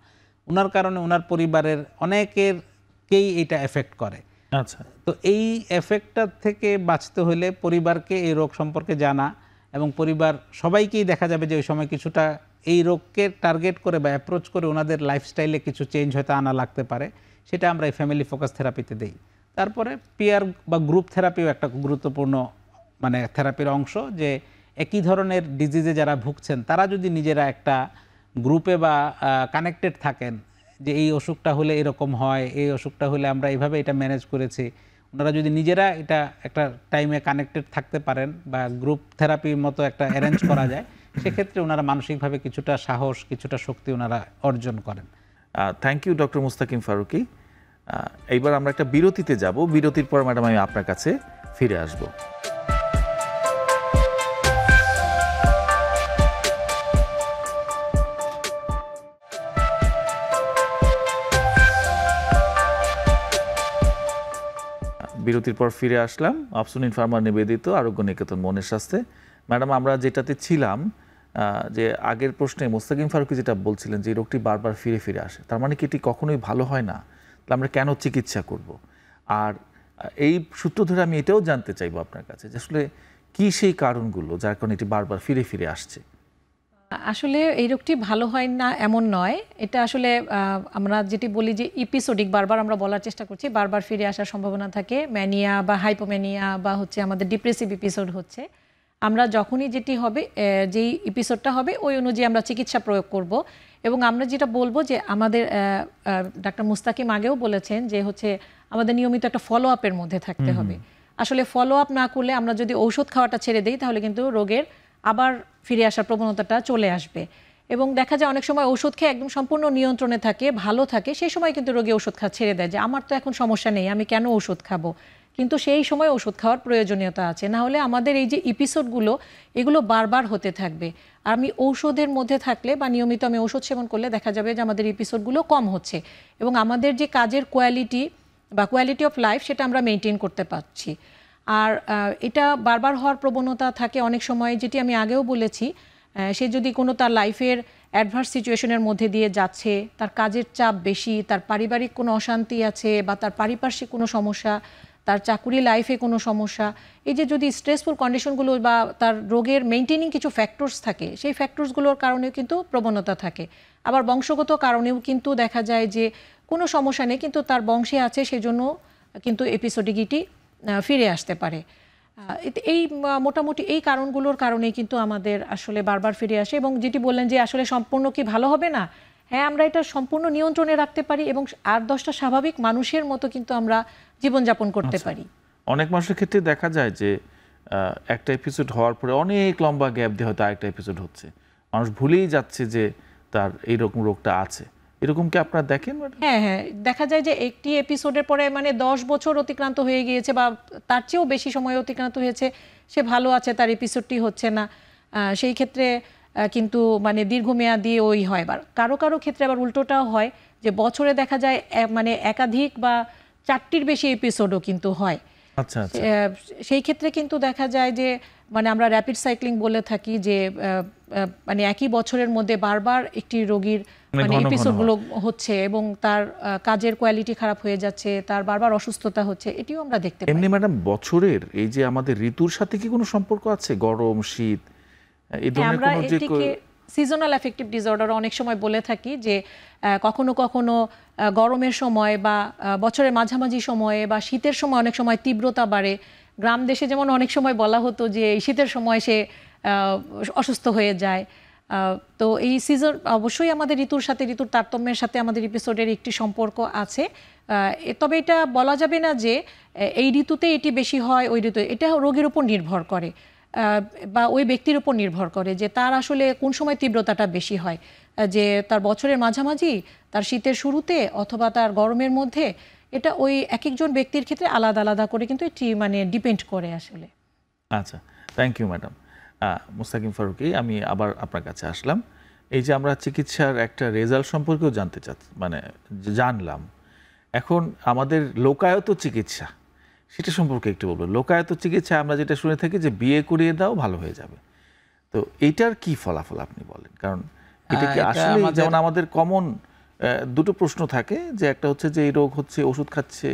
Speaker 3: ওনার কারণে ওনার পরিবারের অনেকেরকেই এটা এফেক্ট করে।
Speaker 1: আচ্ছা,
Speaker 3: তো এই এফেক্টটা থেকে বাঁচতে হলে পরিবারকে এই রোগ সম্পর্কে জানা, এবং পরিবার সবাইকেই দেখা যাবে যে ওই সময় কিছুটা এই রোগকে টার্গেট করে বা অ্যাপ্রোচ করে ওনাদের লাইফস্টাইলে কিছু চেঞ্জ হয়তো আনা লাগতে পারে, সেটা আমরা এই ফ্যামিলি ফোকাস থেরাপিতে দিই। তারপরে পিয়ার বা গ্রুপ থেরাপিও একটা গুরুত্বপূর্ণ মানে থেরাপির অংশ, যে একই ধরনের ডিজিজে যারা ভুগছেন তারা যদি নিজেরা একটা গ্রুপে বা কানেক্টেড থাকেন, যে এই অসুখটা হলে এরকম হয়, এই অসুখটা হলে আমরা এইভাবে এটা ম্যানেজ করেছি, ওনারা যদি নিজেরা এটা একটা টাইমে কানেক্টেড থাকতে পারেন বা গ্রুপ থেরাপির মতো একটা অ্যারেঞ্জ করা যায়, সেক্ষেত্রে ওনারা মানসিকভাবে কিছুটা সাহস, কিছুটা শক্তি ওনারা অর্জন করেন।
Speaker 1: Thank you doctor Mustakim Farooki. এইবার আমরা একটা বিরতিতে যাব, বিরতির পর ম্যাডাম আমি আপনার কাছে ফিরে আসব। বিরতির পর ফিরে আসলাম অপসনিন ফার্মা নিবেদিত আরোগ্য নিকেতন মনের স্বাস্থ্যে। ম্যাডাম, আমরা যেটাতে ছিলাম, যে আগের প্রশ্নে মুস্তাকিম ফারুকী যেটা বলছিলেন যে এই রোগটি বারবার ফিরে ফিরে আসে, তার মানে কি এটি কখনোই ভালো হয় না? তাহলে আমরা কেন চিকিৎসা করব? আর এই সূত্র ধরে আমি এটাও জানতে চাইবো আপনার কাছে যে আসলে কি সেই কারণগুলো যার কারণে এটি বারবার ফিরে ফিরে আসছে।
Speaker 2: আসলে এই রোগটি ভালো হয় না এমন নয়, এটা আসলে আমরা যেটি বলি যে ইপিসোডিক, বারবার আমরা বলার চেষ্টা করছি, বারবার ফিরে আসার সম্ভাবনা থাকে। ম্যানিয়া বা হাইপোম্যানিয়া বা হচ্ছে আমাদের ডিপ্রেসিভ এপিসোড হচ্ছে, আমরা যখনই যেটি হবে, যেই এপিসোডটা হবে ওই অনুযায়ী আমরা চিকিৎসা প্রয়োগ করব। এবং আমরা যেটা বলবো যে আমাদের ডাক্তার মুস্তাকিম আগেও বলেছেন যে হচ্ছে আমাদের নিয়মিত একটা ফলো আপের মধ্যে থাকতে হবে। আসলে ফলো আপ না করলে আমরা যদি ঔষধ খাওয়াটা ছেড়ে দিই তাহলে কিন্তু রোগের আবার ফিরে আসার প্রবণতাটা চলে আসবে। এবং দেখা যায় অনেক সময় ওষুধ খেয়ে একদম সম্পূর্ণ নিয়ন্ত্রণে থাকে, ভালো থাকে, সেই সময় কিন্তু রোগী ওষুধ খাওয়া ছেড়ে দেয় যে আমার তো এখন সমস্যা নেই, আমি কেন ওষুধ খাবো। কিন্তু সেই সময় ওষুধ খাওয়ার প্রয়োজনীয়তা আছে, না হলে আমাদের এই যে এপিসোডগুলো এগুলো বারবার হতে থাকবে। আর আমি ঔষধের মধ্যে থাকলে বা নিয়মিত আমি ওষুধ সেবন করলে দেখা যাবে যে আমাদের এপিসোডগুলো কম হচ্ছে এবং আমাদের যে কাজের কোয়ালিটি বা কোয়ালিটি অফ লাইফ সেটা আমরা মেনটেন করতে পারছি। আর এটা বারবার হওয়ার প্রবণতা থাকে অনেক সময়, যেটি আমি আগেও বলেছি, সে যদি কোনো তার লাইফের অ্যাডভার্স সিচুয়েশনের মধ্যে দিয়ে যাচ্ছে, তার কাজের চাপ বেশি, তার পারিবারিক কোনো অশান্তি আছে বা তার পারিপার্শ্বিক কোনো সমস্যা, তার চাকুরি লাইফে কোনো সমস্যা, এই যে যদি স্ট্রেসফুল কন্ডিশনগুলো বা তার রোগের মেইনটেনিং কিছু ফ্যাক্টরস থাকে, সেই ফ্যাক্টরসগুলোর কারণেও কিন্তু প্রবণতা থাকে। আবার বংশগত কারণেও কিন্তু দেখা যায় যে কোনো সমস্যা নেই কিন্তু তার বংশে আছে, সেজন্য কিন্তু এপিসোডিকিটি ফিরে আসতে পারে। এই মোটামুটি এই কারণগুলোর কারণেই কিন্তু আমাদের আসলে বারবার ফিরে আসে। এবং যেটি বললেন যে আসলে সম্পূর্ণ কি ভালো হবে না, হ্যাঁ, আমরা এটা সম্পূর্ণ নিয়ন্ত্রণে রাখতে পারি এবং 8-10টা স্বাভাবিক মানুষের মতো কিন্তু আমরা জীবনযাপন করতে পারি।
Speaker 1: অনেক মানুষের ক্ষেত্রে দেখা যায় যে একটা এপিসোড হওয়ার পরে অনেক লম্বা গ্যাপ দিয়ে হয়তো আরেকটা এপিসোড হচ্ছে, মানুষ ভুলেই যাচ্ছে যে তার এইরকম রোগটা আছে। এরকম কি আপনারা দেখেন?
Speaker 2: হ্যাঁ হ্যাঁ, দেখা যায় যে একটি এপিসোডের পরে মানে 10 বছর অতিক্রান্ত হয়ে গিয়েছে বা তার চেয়েও বেশি সময় অতিক্রান্ত হয়েছে, সে ভালো আছে, তার এপিসোডটি হচ্ছে না। সেই ক্ষেত্রে কিন্তু মানে দীর্ঘমেয়াদী ওই হয়। বা কারো কারো ক্ষেত্রে আবার উল্টোটাও হয় যে বছরে দেখা যায় মানে একাধিক বা 4টির বেশি এপিসোডও কিন্তু হয়।
Speaker 1: আচ্ছা আচ্ছা।
Speaker 2: সেই ক্ষেত্রে কিন্তু দেখা যায় যে মানে আমরা র্যাপিড সাইক্লিং বলে থাকি, যে মানে একই বছরের মধ্যে বারবার একটি রোগীর মানে এপিসোডগুলো হচ্ছে এবং তার কাজের কোয়ালিটি খারাপ হয়ে যাচ্ছে, তার বারবার অসুস্থতা হচ্ছে, এটিও আমরা দেখতে পাই।
Speaker 1: এমনি ম্যাডাম, বছরের এই যে আমাদের ঋতুর সাথে কি কোনো সম্পর্ক আছে? গরম, শীত, এই ধরনের
Speaker 2: আমরা
Speaker 1: কোনো যে
Speaker 2: এটিকে সিজনাল অ্যাফেক্টিভ ডিসঅর্ডার অনেক সময় বলে থাকি, যে কখনো কখনো গরমের সময় বা বছরের মাঝামাঝি সময়ে বা শীতের সময় অনেক সময় তীব্রতা বাড়ে। গ্রাম দেশে যেমন অনেক সময় বলা হতো যে শীতের সময় সে অসুস্থ হয়ে যায়। তো এই সিজন অবশ্যই আমাদের ঋতুর সাথে, ঋতুর তারতম্যের সাথে আমাদের এপিসোডের একটি সম্পর্ক আছে। তবে এটা বলা যাবে না যে এই ঋতুতে এটি বেশি হয়, ওই ঋতুতে, এটা রোগীর উপর নির্ভর করে বা ওই ব্যক্তির উপর নির্ভর করে যে তার আসলে কোন সময় তীব্রতাটা বেশি হয়, যে তার বছরের মাঝামাঝি, তার শীতের শুরুতে অথবা তার গরমের মধ্যে। এটা ওই এক একজন ব্যক্তির ক্ষেত্রে আলাদা আলাদা করে কিন্তু এটি মানে ডিপেন্ড করে আসলে।
Speaker 1: আচ্ছা, থ্যাংক ইউ ম্যাডাম। মুস্তাকিম ফারুকী, আমি আবার আপনার কাছে আসলাম। এই যে আমরা চিকিৎসার একটা রেজাল্ট সম্পর্কেও জানতে মানে জানলাম, এখন আমাদের লোকায়ত চিকিৎসা সেটা সম্পর্কে একটু বলবো। লোকায়ত চিকিৎসা আমরা যেটা শুনে থাকি যে বিয়ে করিয়ে দাও ভালো হয়ে যাবে, তো এইটার কি ফলাফল আপনি বলেন? কারণ এটা কি আসলে যেমন আমাদের কমন দুটো প্রশ্ন থাকে, যে একটা হচ্ছে যে এই রোগ হচ্ছে, ওষুধ খাচ্ছে,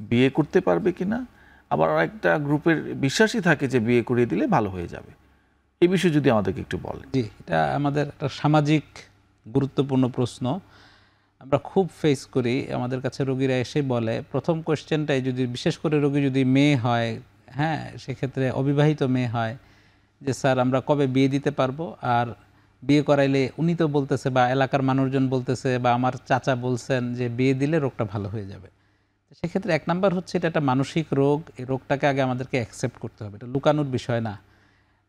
Speaker 1: বিয়ে করতে পারবে কিনা, আবার একটা গ্রুপের বিশ্বাসই থাকে যে বিয়ে করিয়ে দিলে ভালো হয়ে যাবে। এই বিষয়ে যদি আমাদেরকে একটু বলেন।
Speaker 3: জি, এটা আমাদের একটা সামাজিক গুরুত্বপূর্ণ প্রশ্ন। আমরা খুব ফেস করি, আমাদের কাছে রোগীরা এসে বলে, প্রথম কোয়েশ্চেনটাই যদি বিশেষ করে রোগী যদি মেয়ে হয়, হ্যাঁ, সেক্ষেত্রে অবিবাহিত মেয়ে হয়, যে স্যার আমরা কবে বিয়ে দিতে পারবো, আর বিয়ে করাইলে উনি তো বলতেছে বা এলাকার মানুষজন বলতেছে বা আমার চাচা বলছেন যে বিয়ে দিলে রোগটা ভালো হয়ে যাবে। সেক্ষেত্রে এক নাম্বার হচ্ছে এটা একটা মানসিক রোগ, এই রোগটাকে আগে আমাদেরকে অ্যাকসেপ্ট করতে হবে, এটা লুকানোর বিষয় না।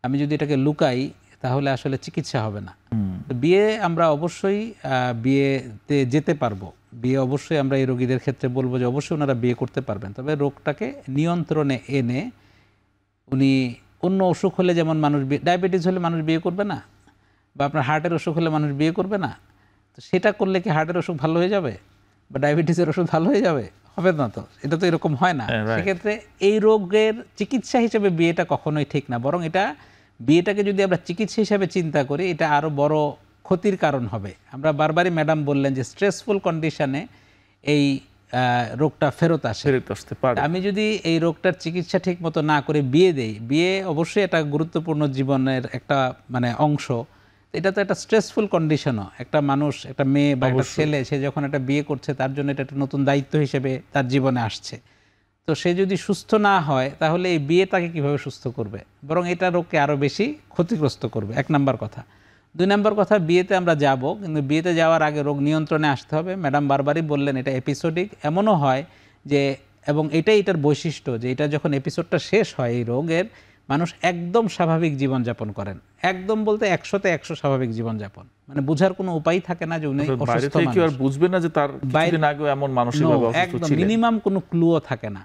Speaker 3: আমি যদি এটাকে লুকাই তাহলে আসলে চিকিৎসা হবে না। তো বিয়ে আমরা অবশ্যই বিয়েতে যেতে পারবো, বিয়ে অবশ্যই আমরা এই রোগীদের ক্ষেত্রে বলবো যে অবশ্যই ওনারা বিয়ে করতে পারবেন, তবে রোগটাকে নিয়ন্ত্রণে এনে উনি অন্য অসুখ হলে যেমন মানুষ ডায়াবেটিস হলে মানুষ বিয়ে করবে না, বা আপনার হার্টের অসুখ হলে মানুষ বিয়ে করবে না, তো সেটা করলে কি হার্টের অসুখ ভালো হয়ে যাবে বা ডায়াবেটিসের ওষুধ ভালো হয়ে যাবে? হবে না, তো এটা তো এরকম হয় না। সেক্ষেত্রে এই রোগের চিকিৎসা হিসেবে বিয়েটা কখনোই ঠিক না, বরং এটা বিয়েটাকে যদি আমরা চিকিৎসা হিসেবে চিন্তা করি এটা আরও বড় ক্ষতির কারণ হবে। আমরা বারবারই ম্যাডাম বললেন যে স্ট্রেসফুল কন্ডিশনে এই রোগটা ফেরত আসতে পারে। আমি যদি এই রোগটার চিকিৎসা ঠিক মতো না করে বিয়ে দেই, বিয়ে অবশ্যই একটা গুরুত্বপূর্ণ জীবনের একটা মানে অংশ, এটা তো একটা স্ট্রেসফুল কন্ডিশনও। একটা মানুষ, একটা মেয়ে বা একটা ছেলে, সে যখন একটা বিয়ে করছে তার জন্য এটা একটা নতুন দায়িত্ব হিসেবে তার জীবনে আসছে। তো সে যদি সুস্থ না হয় তাহলে এই বিয়ে তাকে কীভাবে সুস্থ করবে, বরং এটা রোগকে আরও বেশি ক্ষতিগ্রস্ত করবে, এক নাম্বার কথা। দুই নাম্বার কথা, বিয়েতে আমরা যাব, কিন্তু বিয়েতে যাওয়ার আগে রোগ নিয়ন্ত্রণে আসতে হবে। ম্যাডাম বারবারই বললেন এটা এপিসোডিক, এমনও হয় যে, এবং এটার বৈশিষ্ট্য যে এটা যখন এপিসোডটা শেষ হয় এই রোগের, মানুষ একদম স্বাভাবিক জীবনযাপন করেন, একদম বলতে 100-তে 100 স্বাভাবিক জীবনযাপন, মানে বুঝার কোনো উপায় থাকে না যে উনি অসুস্থ মানুষ, আর
Speaker 1: বুঝবে না যে তার কিছুদিন আগে এমন মানসিকভাবে অসুস্থ ছিলেন,
Speaker 3: মিনিমাম কোনো ক্লুও থাকে না।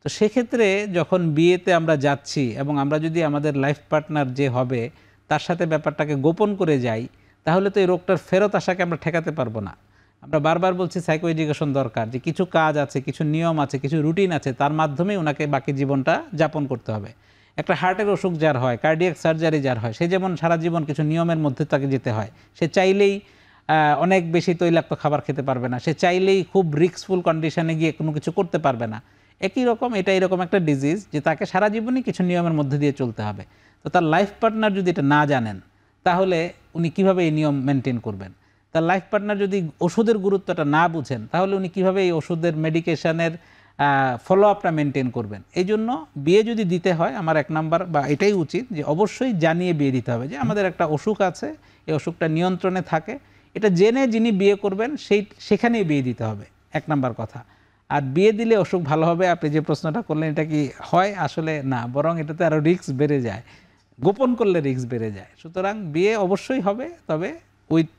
Speaker 3: তো সেক্ষেত্রে যখন বিয়েতে আমরা যাচ্ছি এবং আমরা যদি আমাদের লাইফ পার্টনার যে হবে তার সাথে ব্যাপারটাকে গোপন করে যাই, তাহলে তো এই রোগটার ফেরত আসাকে আমরা ঠেকাতে পারবো না। আমরা বারবার বলছি সাইকো এডুকেশন দরকার, যে কিছু কাজ আছে, কিছু নিয়ম আছে, কিছু রুটিন আছে, তার মাধ্যমে ওনাকে বাকি জীবনটা যাপন করতে হবে। একটা হার্টের অসুখ যার হয়, কার্ডিয়াক সার্জারি যার হয়, সে যেমন সারা জীবন কিছু নিয়মের মধ্যে তাকে যেতে হয়। সে চাইলেই অনেক বেশি তৈলাক্ত খাবার খেতে পারবে না, সে চাইলেই খুব রিস্কফুল কন্ডিশনে গিয়ে কোনো কিছু করতে পারবে না। একই রকম এটা এরকম একটা ডিজিজ যে তাকে সারা জীবনই কিছু নিয়মের মধ্যে দিয়ে চলতে হবে। তো তার লাইফ পার্টনার যদি এটা না জানেন তাহলে উনি কিভাবে এই নিয়ম মেনটেন করবেন? তার লাইফ পার্টনার যদি ওষুধের গুরুত্বটা না বুঝেন তাহলে উনি কিভাবে এই ওষুধের মেডিকেশনের ফলো আপটা মেনটেন করবেন? এই জন্য বিয়ে যদি দিতে হয়, আমার এক নাম্বার বা এটাই উচিত যে অবশ্যই জানিয়ে বিয়ে দিতে হবে যে আমাদের একটা অসুখ আছে, এই অসুখটা নিয়ন্ত্রণে থাকে, এটা জেনে যিনি বিয়ে করবেন সেখানেই বিয়ে দিতে হবে, এক নাম্বার কথা। আর বিয়ে দিলে অসুখ ভালো হবে, আপনি যে প্রশ্নটা করলেন এটা কি হয়? আসলে না, বরং এটাতে আরও রিস্ক বেড়ে যায়, গোপন করলে রিস্ক বেড়ে যায়। সুতরাং বিয়ে অবশ্যই হবে, তবে with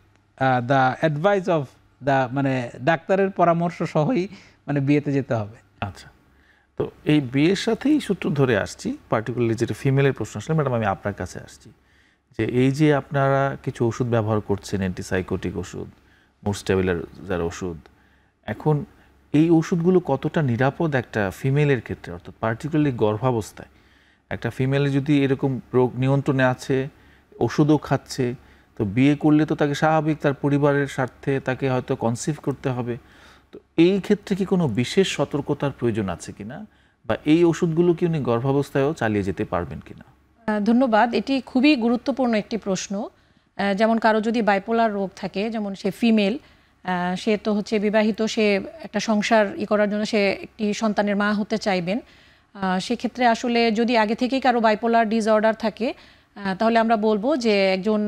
Speaker 3: the advice of the, মানে ডাক্তারের পরামর্শ সহই মানে বিয়েতে যেতে হবে।
Speaker 1: আচ্ছা, তো এই বিয়ের সাথেই সূত্র ধরে আসছি, পার্টিকুলারলি যেটা ফিমেলের প্রশ্ন আসলে, ম্যাডাম আমি আপনার কাছে আসছি যে এই যে আপনারা কিছু ওষুধ ব্যবহার করছেন, অ্যান্টিসাইকোটিক ওষুধ, মুড স্টেবিলাইজার ওষুধ, এখন এই ওষুধগুলো কতটা নিরাপদ একটা ফিমেলের ক্ষেত্রে, অর্থাৎ পার্টিকুলারলি গর্ভাবস্থায় একটা ফিমেলে যদি এরকম রোগ নিয়ন্ত্রণে আছে, ওষুধও খাচ্ছে, তো বিয়ে করলে তো তাকে স্বাভাবিক তার পরিবারের স্বার্থে তাকে হয়তো কনসিভ করতে হবে, তো এই ক্ষেত্রে কি কোনো বিশেষ সতর্কতার প্রয়োজন আছে কিনা, বা এই ওষুধগুলো কি উনি গর্ভাবস্থায়ও চালিয়ে যেতে পারবেন কিনা?
Speaker 2: ধন্যবাদ, এটি খুবই গুরুত্বপূর্ণ একটি প্রশ্ন। যেমন কারো যদি বাইপোলার রোগ থাকে, যেমন সে ফিমেল, সে তো হচ্ছে বিবাহিত, সে একটা সংসার করার জন্য সে একটি সন্তানের মা হতে চাইবেন, সেক্ষেত্রে আসলে যদি আগে থেকেই কারো বাইপোলার ডিসঅর্ডার থাকে তাহলে আমরা বলবো যে একজন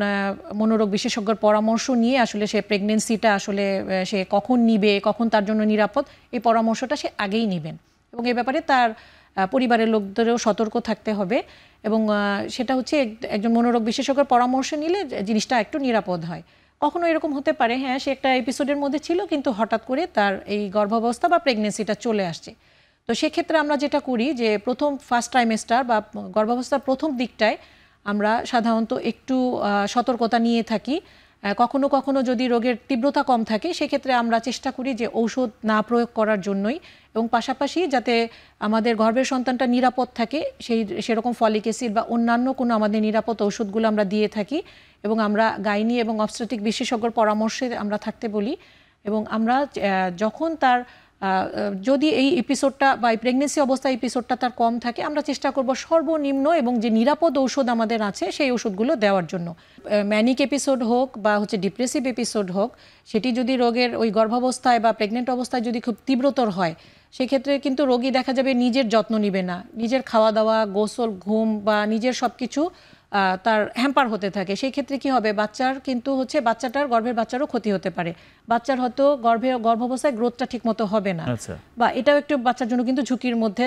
Speaker 2: মনোরোগ বিশেষজ্ঞর পরামর্শ নিয়ে আসলে সে প্রেগনেন্সিটা আসলে সে কখন নিবে, কখন তার জন্য নিরাপদ, এই পরামর্শটা সে আগেই নেবেন, এবং এ ব্যাপারে তার পরিবারের লোকদেরও সতর্ক থাকতে হবে, এবং সেটা হচ্ছে একজন মনোরোগ বিশেষজ্ঞের পরামর্শ নিলে জিনিসটা একটু নিরাপদ হয়। কখনো এরকম হতে পারে, হ্যাঁ, সে একটা এপিসোডের মধ্যে ছিল কিন্তু হঠাৎ করে তার এই গর্ভাবস্থা বা প্রেগনেন্সিটা চলে আসছে। তো সেক্ষেত্রে আমরা যেটা করি যে প্রথম ফার্স্ট ট্রাইমেস্টার বা গর্ভাবস্থার প্রথম দিকটায় আমরা সাধারণত একটু সতর্কতা নিয়ে থাকি। কখনো কখনো যদি রোগের তীব্রতা কম থাকে সেক্ষেত্রে আমরা চেষ্টা করি যে ঔষধ না প্রয়োগ করার জন্যই, এবং পাশাপাশি যাতে আমাদের গর্ভের সন্তানটা নিরাপদ থাকে সেরকম ফলিক অ্যাসিড বা অন্যান্য কোনো আমাদের নিরাপদ ঔষধগুলো আমরা দিয়ে থাকি, এবং আমরা গাইনি এবং অবস্টেট্রিক বিশেষজ্ঞর পরামর্শে আমরা থাকতে বলি, এবং আমরা যখন তার যদি এই এপিসোডটা বা এই প্রেগনেন্সি অবস্থায় এপিসোডটা তার কম থাকে, আমরা চেষ্টা করব সর্বনিম্ন এবং যে নিরাপদ ঔষধ আমাদের আছে সেই ওষুধগুলো দেওয়ার জন্য। ম্যানিক এপিসোড হোক বা হচ্ছে ডিপ্রেসিভ এপিসোড হোক, সেটি যদি রোগের ওই গর্ভাবস্থায় বা প্রেগনেন্ট অবস্থায় যদি খুব তীব্রতর হয়, সেক্ষেত্রে কিন্তু রোগী দেখা যাবে নিজের যত্ন নিবে না, নিজের খাওয়া দাওয়া, গোসল, ঘুম বা নিজের সব কিছু তার হ্যাম্পার হতে থাকে। সেই ক্ষেত্রে কি হবে, বাচ্চার কিন্তু হচ্ছে বাচ্চাটার গর্ভের বাচ্চারও ক্ষতি হতে পারে। বাচ্চার হয়তো গর্ভাবস্থায় গ্রোথটা ঠিকমতো হবে না, বা এটাও একটু বাচ্চার জন্য কিন্তু ঝুঁকির মধ্যে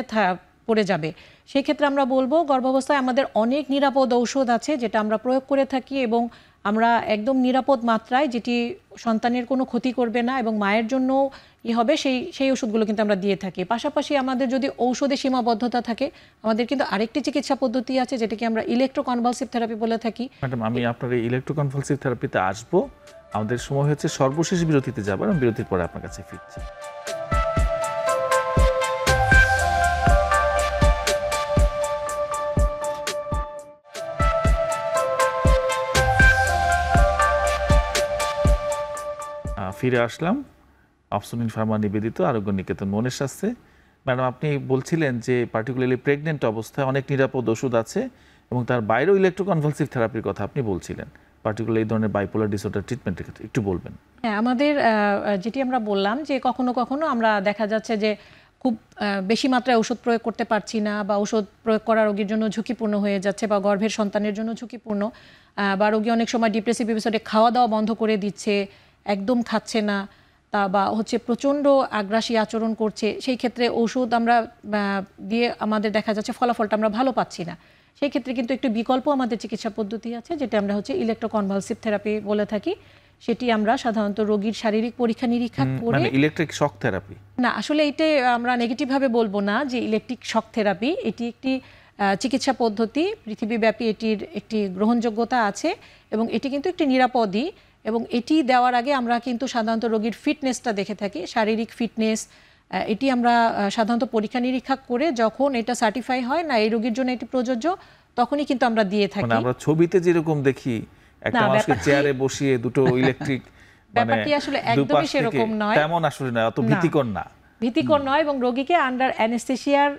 Speaker 2: পড়ে যাবে। সেই ক্ষেত্রে আমরা বলবো গর্ভাবস্থায় আমাদের অনেক নিরাপদ ঔষধ আছে যেটা আমরা প্রয়োগ করে থাকি, এবং আমরা একদম নিরাপদ মাত্রায়, যেটি সন্তানের কোনো ক্ষতি করবে না এবং মায়ের জন্য হবে, সেই ওষুধগুলো কিন্তু আমরা দিয়ে থাকি। পাশাপাশি আমাদের যদি ঔষধে সীমাবদ্ধতা থাকে, আমাদের কিন্তু আরেকটি চিকিৎসা পদ্ধতি আছে যেটাকে আমরা ইলেকট্রোকনভালসিভ থেরাপি বলে থাকি।
Speaker 1: ম্যাডাম, আমি আপনার এই ইলেকট্রোকনভালসিভ থেরাপিতে আসবো। আমাদের সময় হচ্ছে সর্বশেষ বিরতিতে যাবার, আমি বিরতির পরে আপনার কাছে ফিরছি। ফিরে আসলাম অপসনিন ফার্মা নিবেদিত আরোগ্য নিকেতন মনের স্বাস্থ্যে। ম্যাডাম, আপনি বলছিলেন যে পার্টিকুলারলি প্রেগনেন্ট অবস্থায় অনেক নিরাপদ ওষুধ আছে এবং তার বাইরেও ইলেকট্রোকনভালসিভ থেরাপির কথা আপনি বলছিলেন, পার্টিকুলার এই ধরনের বাইপোলার ডিসঅর্ডার ট্রিটমেন্টের ক্ষেত্রে একটু বলবেন।
Speaker 2: হ্যাঁ, আমাদের যেটি আমরা বললাম যে কখনো কখনো আমরা দেখা যাচ্ছে যে খুব বেশি মাত্রায় ওষুধ প্রয়োগ করতে পারছি না, বা ওষুধ প্রয়োগ করা রোগীর জন্য ঝুঁকিপূর্ণ হয়ে যাচ্ছে, বা গর্ভের সন্তানের জন্য ঝুঁকিপূর্ণ, বা রোগী অনেক সময় ডিপ্রেসিভ এপিসোডে খাওয়া দাওয়া বন্ধ করে দিচ্ছে, একদম খাচ্ছে না, বা হচ্ছে প্রচণ্ড আগ্রাসী আচরণ করছে। সেই ক্ষেত্রে ওষুধ আমরা দিয়ে আমাদের দেখা যাচ্ছে ফলাফলটা আমরা ভালো পাচ্ছি না। সেই ক্ষেত্রে কিন্তু একটু বিকল্প আমাদের চিকিৎসা পদ্ধতি আছে যেটা আমরা হচ্ছে ইলেকট্রোকনভালসিভ থেরাপি বলে থাকি। সেটি আমরা সাধারণত রোগীর শারীরিক পরীক্ষা নিরীক্ষা করে,
Speaker 1: মানে ইলেকট্রিক শক থেরাপি
Speaker 2: না, আসলে এটাই আমরা নেগেটিভভাবে বলবো না যে ইলেকট্রিক শক থেরাপি। এটি একটি চিকিৎসা পদ্ধতি, পৃথিবীব্যাপী এটির একটি গ্রহণযোগ্যতা আছে এবং এটি কিন্তু একটি নিরাপদই। এবং এটি দেওয়ার আগে আমরা কিন্তু সাধারণত রোগীর ফিটনেসটা দেখে থাকি, শারীরিক ফিটনেস। এটি আমরা সাধারণত পরীক্ষা নিরীক্ষা করে যখন এটা সার্টিফাই হয় না এই রোগীর জন্য এটি প্রযোজ্য, তখনই কিন্তু আমরা দিয়ে থাকি।
Speaker 1: মানে আমরা ছবিতে যেরকম দেখি একটা মানুষকে চেয়ারে বসিয়ে দুটো ইলেকট্রিক,
Speaker 2: ব্যাপারটি আসলে একদমই সেরকম নয়,
Speaker 1: তেমন আসলে না, অত ভীতিকর না,
Speaker 2: ভীতিকর নয়। এবং রোগীকে আন্ডার অ্যানেস্থেসিয়ার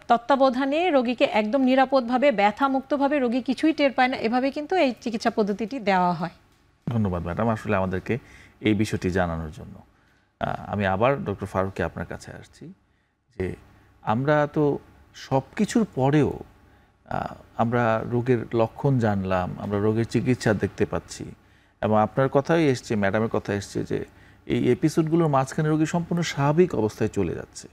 Speaker 2: তত্ত্বাবধানে রোগীকে একদম নিরাপদভাবে, ব্যথামুক্তভাবে, রোগী কিছুই টের পায় না, এভাবে কিন্তু এই চিকিৎসা পদ্ধতিটি দেওয়া হয়।
Speaker 1: ধন্যবাদ ম্যাডাম আসলে আমাদেরকে এই বিষয়টি জানানোর জন্য। আমি আবার ডক্টর ফারুককে আপনার কাছে আসছি যে আমরা তো সব কিছুর পরেও আমরা রোগের লক্ষণ জানলাম, আমরা রোগের চিকিৎসা দেখতে পাচ্ছি, এবং আপনার কথাই এসছে, ম্যাডামের কথা এসছে যে এই এপিসোডগুলোর মাঝখানে রোগী সম্পূর্ণ স্বাভাবিক অবস্থায় চলে যাচ্ছে।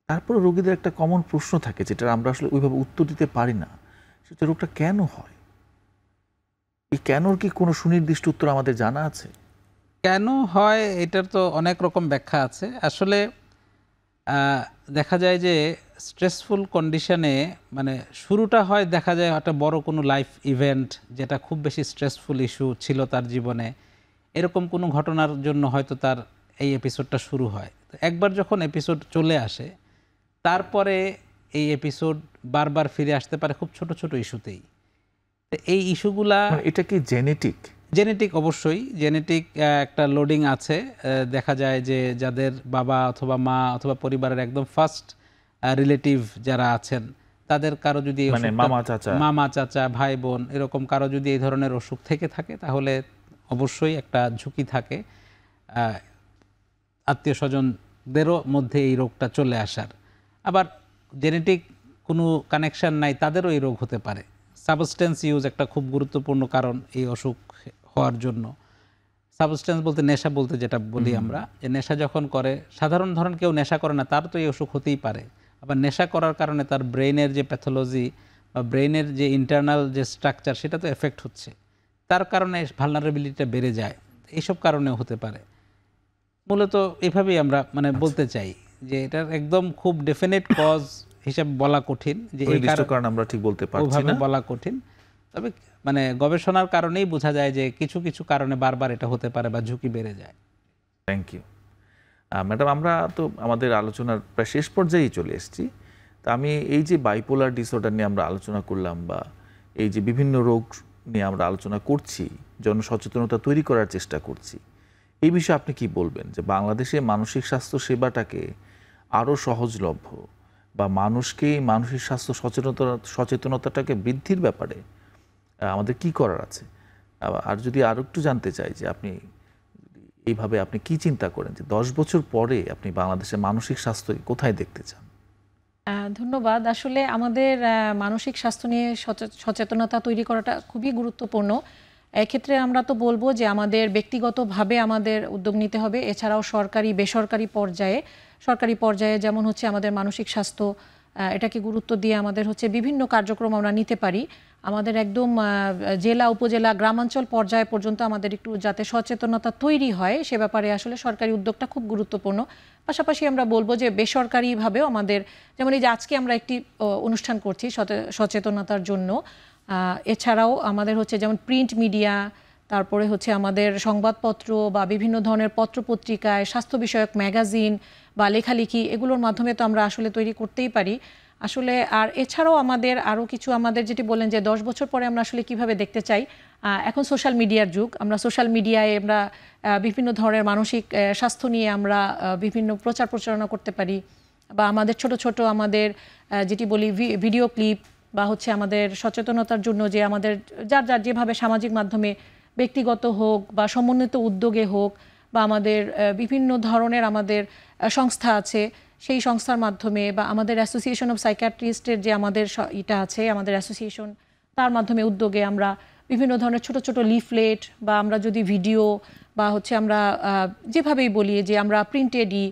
Speaker 1: তারপরে রোগীদের একটা কমন প্রশ্ন থাকে যেটা আমরা আসলে ওইভাবে উত্তর দিতে পারি না, সেটা রোগটা কেন হয়। এই কেনর কি কোনো সুনির্দিষ্ট উত্তর আমাদের জানা আছে?
Speaker 3: কেন হয় এটার তো অনেক রকম ব্যাখ্যা আছে। আসলে দেখা যায় যে স্ট্রেসফুল কন্ডিশনে মানে শুরুটা হয়, দেখা যায় একটা বড় কোনো লাইফ ইভেন্ট যেটা খুব বেশি স্ট্রেসফুল ইস্যু ছিল তার জীবনে, এরকম কোনো ঘটনার জন্য হয়তো তার এই এপিসোডটা শুরু হয়। তো একবার যখন এপিসোড চলে আসে, তারপরে এই এপিসোড বারবার ফিরে আসতে পারে খুব ছোট ছোট ইস্যুতেই। তো এই ইস্যুগুলা,
Speaker 1: এটা কি জেনেটিক?
Speaker 3: জেনেটিক, অবশ্যই জেনেটিক একটা লোডিং আছে। দেখা যায় যে যাদের বাবা অথবা মা অথবা পরিবারের একদম ফার্স্ট রিলেটিভ যারা আছেন, তাদের কারো যদি মামা চাচা ভাই বোন এরকম কারো যদি এই ধরনের অসুখ থেকে থাকে, তাহলে অবশ্যই একটা ঝুঁকি থাকে আত্মীয় স্বজনদেরও মধ্যে এই রোগটা চলে আসার। আবার জেনেটিক কোনো কানেকশন নাই, তাদেরও এই রোগ হতে পারে। সাবস্টেন্স ইউজ একটা খুব গুরুত্বপূর্ণ কারণ এই অসুখ হওয়ার জন্য। সাবস্টেন্স বলতে নেশা বলতে যেটা বলি আমরা, যে নেশা যখন করে, সাধারণ ধরেন কেউ নেশা করে না, তার তো এই অসুখ হতেই পারে। আবার নেশা করার কারণে তার ব্রেইনের যে প্যাথোলজি বা ব্রেইনের যে ইন্টারনাল যে স্ট্রাকচার, সেটা তো এফেক্ট হচ্ছে, তার কারণে ভালনারেবিলিটিটা বেড়ে যায়। এইসব কারণেও হতে পারে। মূলত এভাবেই আমরা মানে বলতে চাই যে এটার একদম খুব ডেফিনেট কজ হিসাবে বলা কঠিন, যে এই কারণ আমরা ঠিক বলতে পারছি না, বলা কঠিন। তবে মানে গবেষণার কারণেই বোঝা যায় যে কিছু কিছু কারণে বারবার এটা হতে পারে বা ঝুঁকি বেড়ে যায়।
Speaker 1: Thank you madam. আমরা তো আমাদের আলোচনার প্রায় শেষ পর্যায়েই চলে এসেছি। তা আমি এই যে বাইপোলার ডিসঅর্ডার নিয়ে আমরা আলোচনা করলাম, বা এই যে বিভিন্ন রোগ নিয়ে আমরা আলোচনা করছি, জনসচেতনতা তৈরি করার চেষ্টা করছি, এই বিষয়ে আপনি কি বলবেন যে বাংলাদেশে মানসিক স্বাস্থ্য সেবাটাকে আরও সহজলভ্য বা মানুষকে মানসিক স্বাস্থ্য সচেতনতাটাকে বৃদ্ধির ব্যাপারে আমাদের কি করার আছে? আর যদি আরও একটু জানতে চাই যে আপনি এইভাবে আপনি কি চিন্তা করেন যে 10 বছর পরে আপনি বাংলাদেশের মানসিক স্বাস্থ্য কোথায় দেখতে চান?
Speaker 2: ধন্যবাদ। আসলে আমাদের মানসিক স্বাস্থ্য নিয়ে সচেতনতা তৈরি করাটা খুবই গুরুত্বপূর্ণ। এক্ষেত্রে আমরা তো বলবো যে আমাদের ব্যক্তিগতভাবে আমাদের উদ্যোগ নিতে হবে, এছাড়াও সরকারি বেসরকারি পর্যায়ে যেমন হচ্ছে আমাদের মানসিক স্বাস্থ্য এটাকে গুরুত্ব দিয়ে আমাদের হচ্ছে বিভিন্ন কার্যক্রম আমরা নিতে পারি। আমাদের একদম জেলা উপজেলা গ্রামাঞ্চল পর্যায়ে পর্যন্ত আমাদের একটু যাতে সচেতনতা তৈরি হয় সে ব্যাপারে আসলে সরকারি উদ্যোগটা খুব গুরুত্বপূর্ণ। পাশাপাশি আমরা বলবো যে বেসরকারিভাবেও আমাদের, যেমন এই যে আজকে আমরা একটি অনুষ্ঠান করছি সচেতনতার জন্য, এছাড়াও আমাদের হচ্ছে যেমন প্রিন্ট মিডিয়া, তারপরে হচ্ছে আমাদের সংবাদপত্র বা বিভিন্ন ধরনের পত্রপত্রিকায় স্বাস্থ্য বিষয়ক ম্যাগাজিন বা লেখালেখি, এগুলোর মাধ্যমে তো আমরা আসলে তৈরি করতেই পারি আসলে। আর এছাড়াও আমাদের আরও কিছু, আমাদের যেটি বললেন যে 10 বছর পরে আমরা আসলে কিভাবে দেখতে চাই, এখন সোশ্যাল মিডিয়ার যুগ, আমরা সোশ্যাল মিডিয়ায় আমরা বিভিন্ন ধরনের মানসিক স্বাস্থ্য নিয়ে আমরা বিভিন্ন প্রচার প্রচারণা করতে পারি, বা আমাদের ছোট ছোট আমাদের যেটি বলি ভিডিও ক্লিপ, বা হচ্ছে আমাদের সচেতনতার জন্য যে আমাদের যার যার যেভাবে সামাজিক মাধ্যমে ব্যক্তিগত হোক বা সমন্বিত উদ্যোগে হোক, বা আমাদের বিভিন্ন ধরনের আমাদের সংস্থা আছে সেই সংস্থার মাধ্যমে, বা আমাদের অ্যাসোসিয়েশন অফ সাইকিয়াট্রিস্টের যে আমাদের এটা আছে আমাদের অ্যাসোসিয়েশন, তার মাধ্যমে উদ্যোগে আমরা বিভিন্ন ধরনের ছোট ছোট লিফলেট, বা আমরা যদি ভিডিও বা হচ্ছে আমরা যেভাবেই বলি যে আমরা প্রিন্টেডই,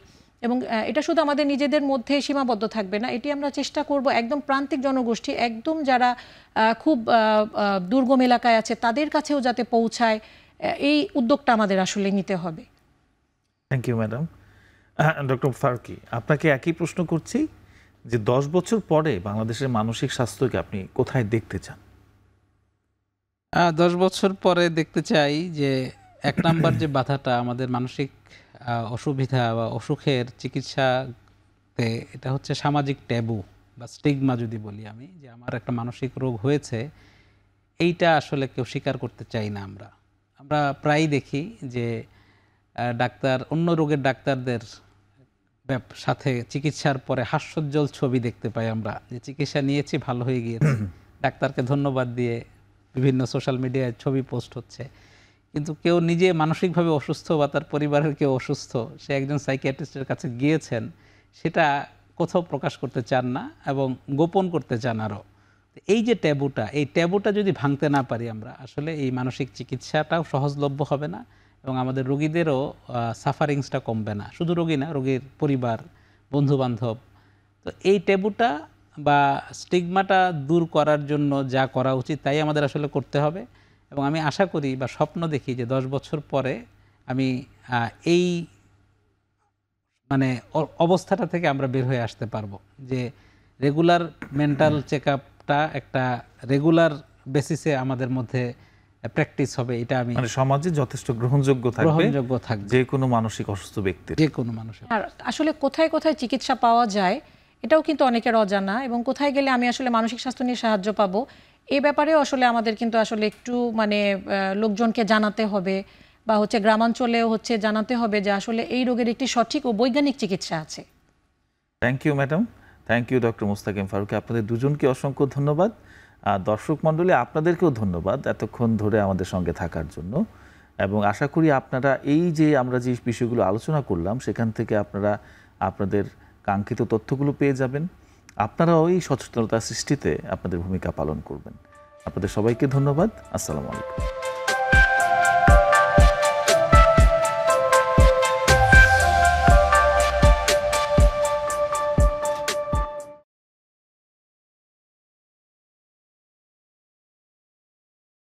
Speaker 2: এবং এটা শুধু আমাদের নিজেদের মধ্যে সীমাবদ্ধ থাকবে না, এটি আমরা চেষ্টা করব একদম প্রান্তিক জনগোষ্ঠী, একদম যারা খুব দুর্গম এলাকায় আছে তাদের কাছেও যাতে পৌঁছায়, এই উদ্যোগটা আমাদের আসলে নিতে হবে।
Speaker 1: Thank you madam. Doctor Faruqui, আপনাকে একই প্রশ্ন করছি যে 10 বছর পরে বাংলাদেশের মানসিক স্বাস্থ্যকে আপনি কোথায় দেখতে চান?
Speaker 3: 10 বছর পরে দেখতে চাই যে 1 নাম্বার যে বাধাটা আমাদের মানসিক অসুবিধা বা অসুখের চিকিৎসাতে, এটা হচ্ছে সামাজিক ট্যাবু বা স্টিগমা যদি বলি আমি, যে আমার একটা মানসিক রোগ হয়েছে, এইটা আসলে কেউ স্বীকার করতে চাই না। আমরা প্রায়ই দেখি যে ডাক্তার, অন্য রোগের ডাক্তারদের সাথে চিকিৎসার পরে হাস্যোজ্জ্বল ছবি দেখতে পাই আমরা, যে চিকিৎসা নিয়েছি, ভালো হয়ে গিয়েছি, ডাক্তারকে ধন্যবাদ দিয়ে বিভিন্ন সোশ্যাল মিডিয়ায় ছবি পোস্ট হচ্ছে। কিন্তু কেউ নিজে মানসিকভাবে অসুস্থ বা তার পরিবারের কেউ অসুস্থ, সে একজন সাইকিয়াট্রিস্টের কাছে গিয়েছেন, সেটা কোথাও প্রকাশ করতে চান না এবং গোপন করতে চান আরও। এই যে ট্যাবুটা, এই ট্যাবুটা যদি ভাঙতে না পারি আমরা, আসলে এই মানসিক চিকিৎসাটাও সহজলভ্য হবে না এবং আমাদের রোগীদেরও সাফারিংসটা কমবে না। শুধু রোগী না, রোগীর পরিবার, বন্ধুবান্ধব। তো এই ট্যাবুটা বা স্টিগমাটা দূর করার জন্য যা করা উচিত তাই আমাদের আসলে করতে হবে। এবং আমি আশা করি বা স্বপ্ন দেখি যে 10 বছর পরে আমি এই অবস্থাটা থেকে আমরা বের হয়ে আসতে পারবো, যে রেগুলার মেন্টাল চেক আপটা একটা রেগুলার বেসিসে আমাদের মধ্যে প্র্যাকটিস হবে। এটা আমি
Speaker 1: সমাজে যথেষ্ট গ্রহণযোগ্য থাকবে যে কোনো মানসিক অসুস্থ ব্যক্তির,
Speaker 3: যে কোনো মানুষের।
Speaker 2: আর আসলে কোথায় কোথায় চিকিৎসা পাওয়া যায় এটাও কিন্তু অনেকের অজানা, এবং কোথায় গেলে আমি আসলে মানসিক স্বাস্থ্য নিয়ে সাহায্য পাবো এই ব্যাপারেও আসলে আমাদের কিন্তু আসলে একটু লোকজনকে জানাতে হবে, বা হচ্ছে গ্রামাঞ্চলেও হচ্ছে জানাতে হবে যে আসলে এই রোগের একটি সঠিক ও বৈজ্ঞানিক চিকিৎসা আছে।
Speaker 1: Thank you madam, thank you doctor Mustakim Faruqui, আপনাদের দুজনকে অসংখ্য ধন্যবাদ। দর্শক মণ্ডলী, আপনাদেরকেও ধন্যবাদ এতক্ষণ ধরে আমাদের সঙ্গে থাকার জন্য, এবং আশা করি আপনারা এই যে আমরা যে বিষয়গুলো আলোচনা করলাম সেখান থেকে আপনারা আপনাদের কাঙ্ক্ষিত তথ্যগুলো পেয়ে যাবেন। আপনারাও এই সচেতনতা সৃষ্টিতে আপনাদের ভূমিকা পালন করবেন। আপনাদের সবাইকে ধন্যবাদ। আসসালামু আলাইকুম।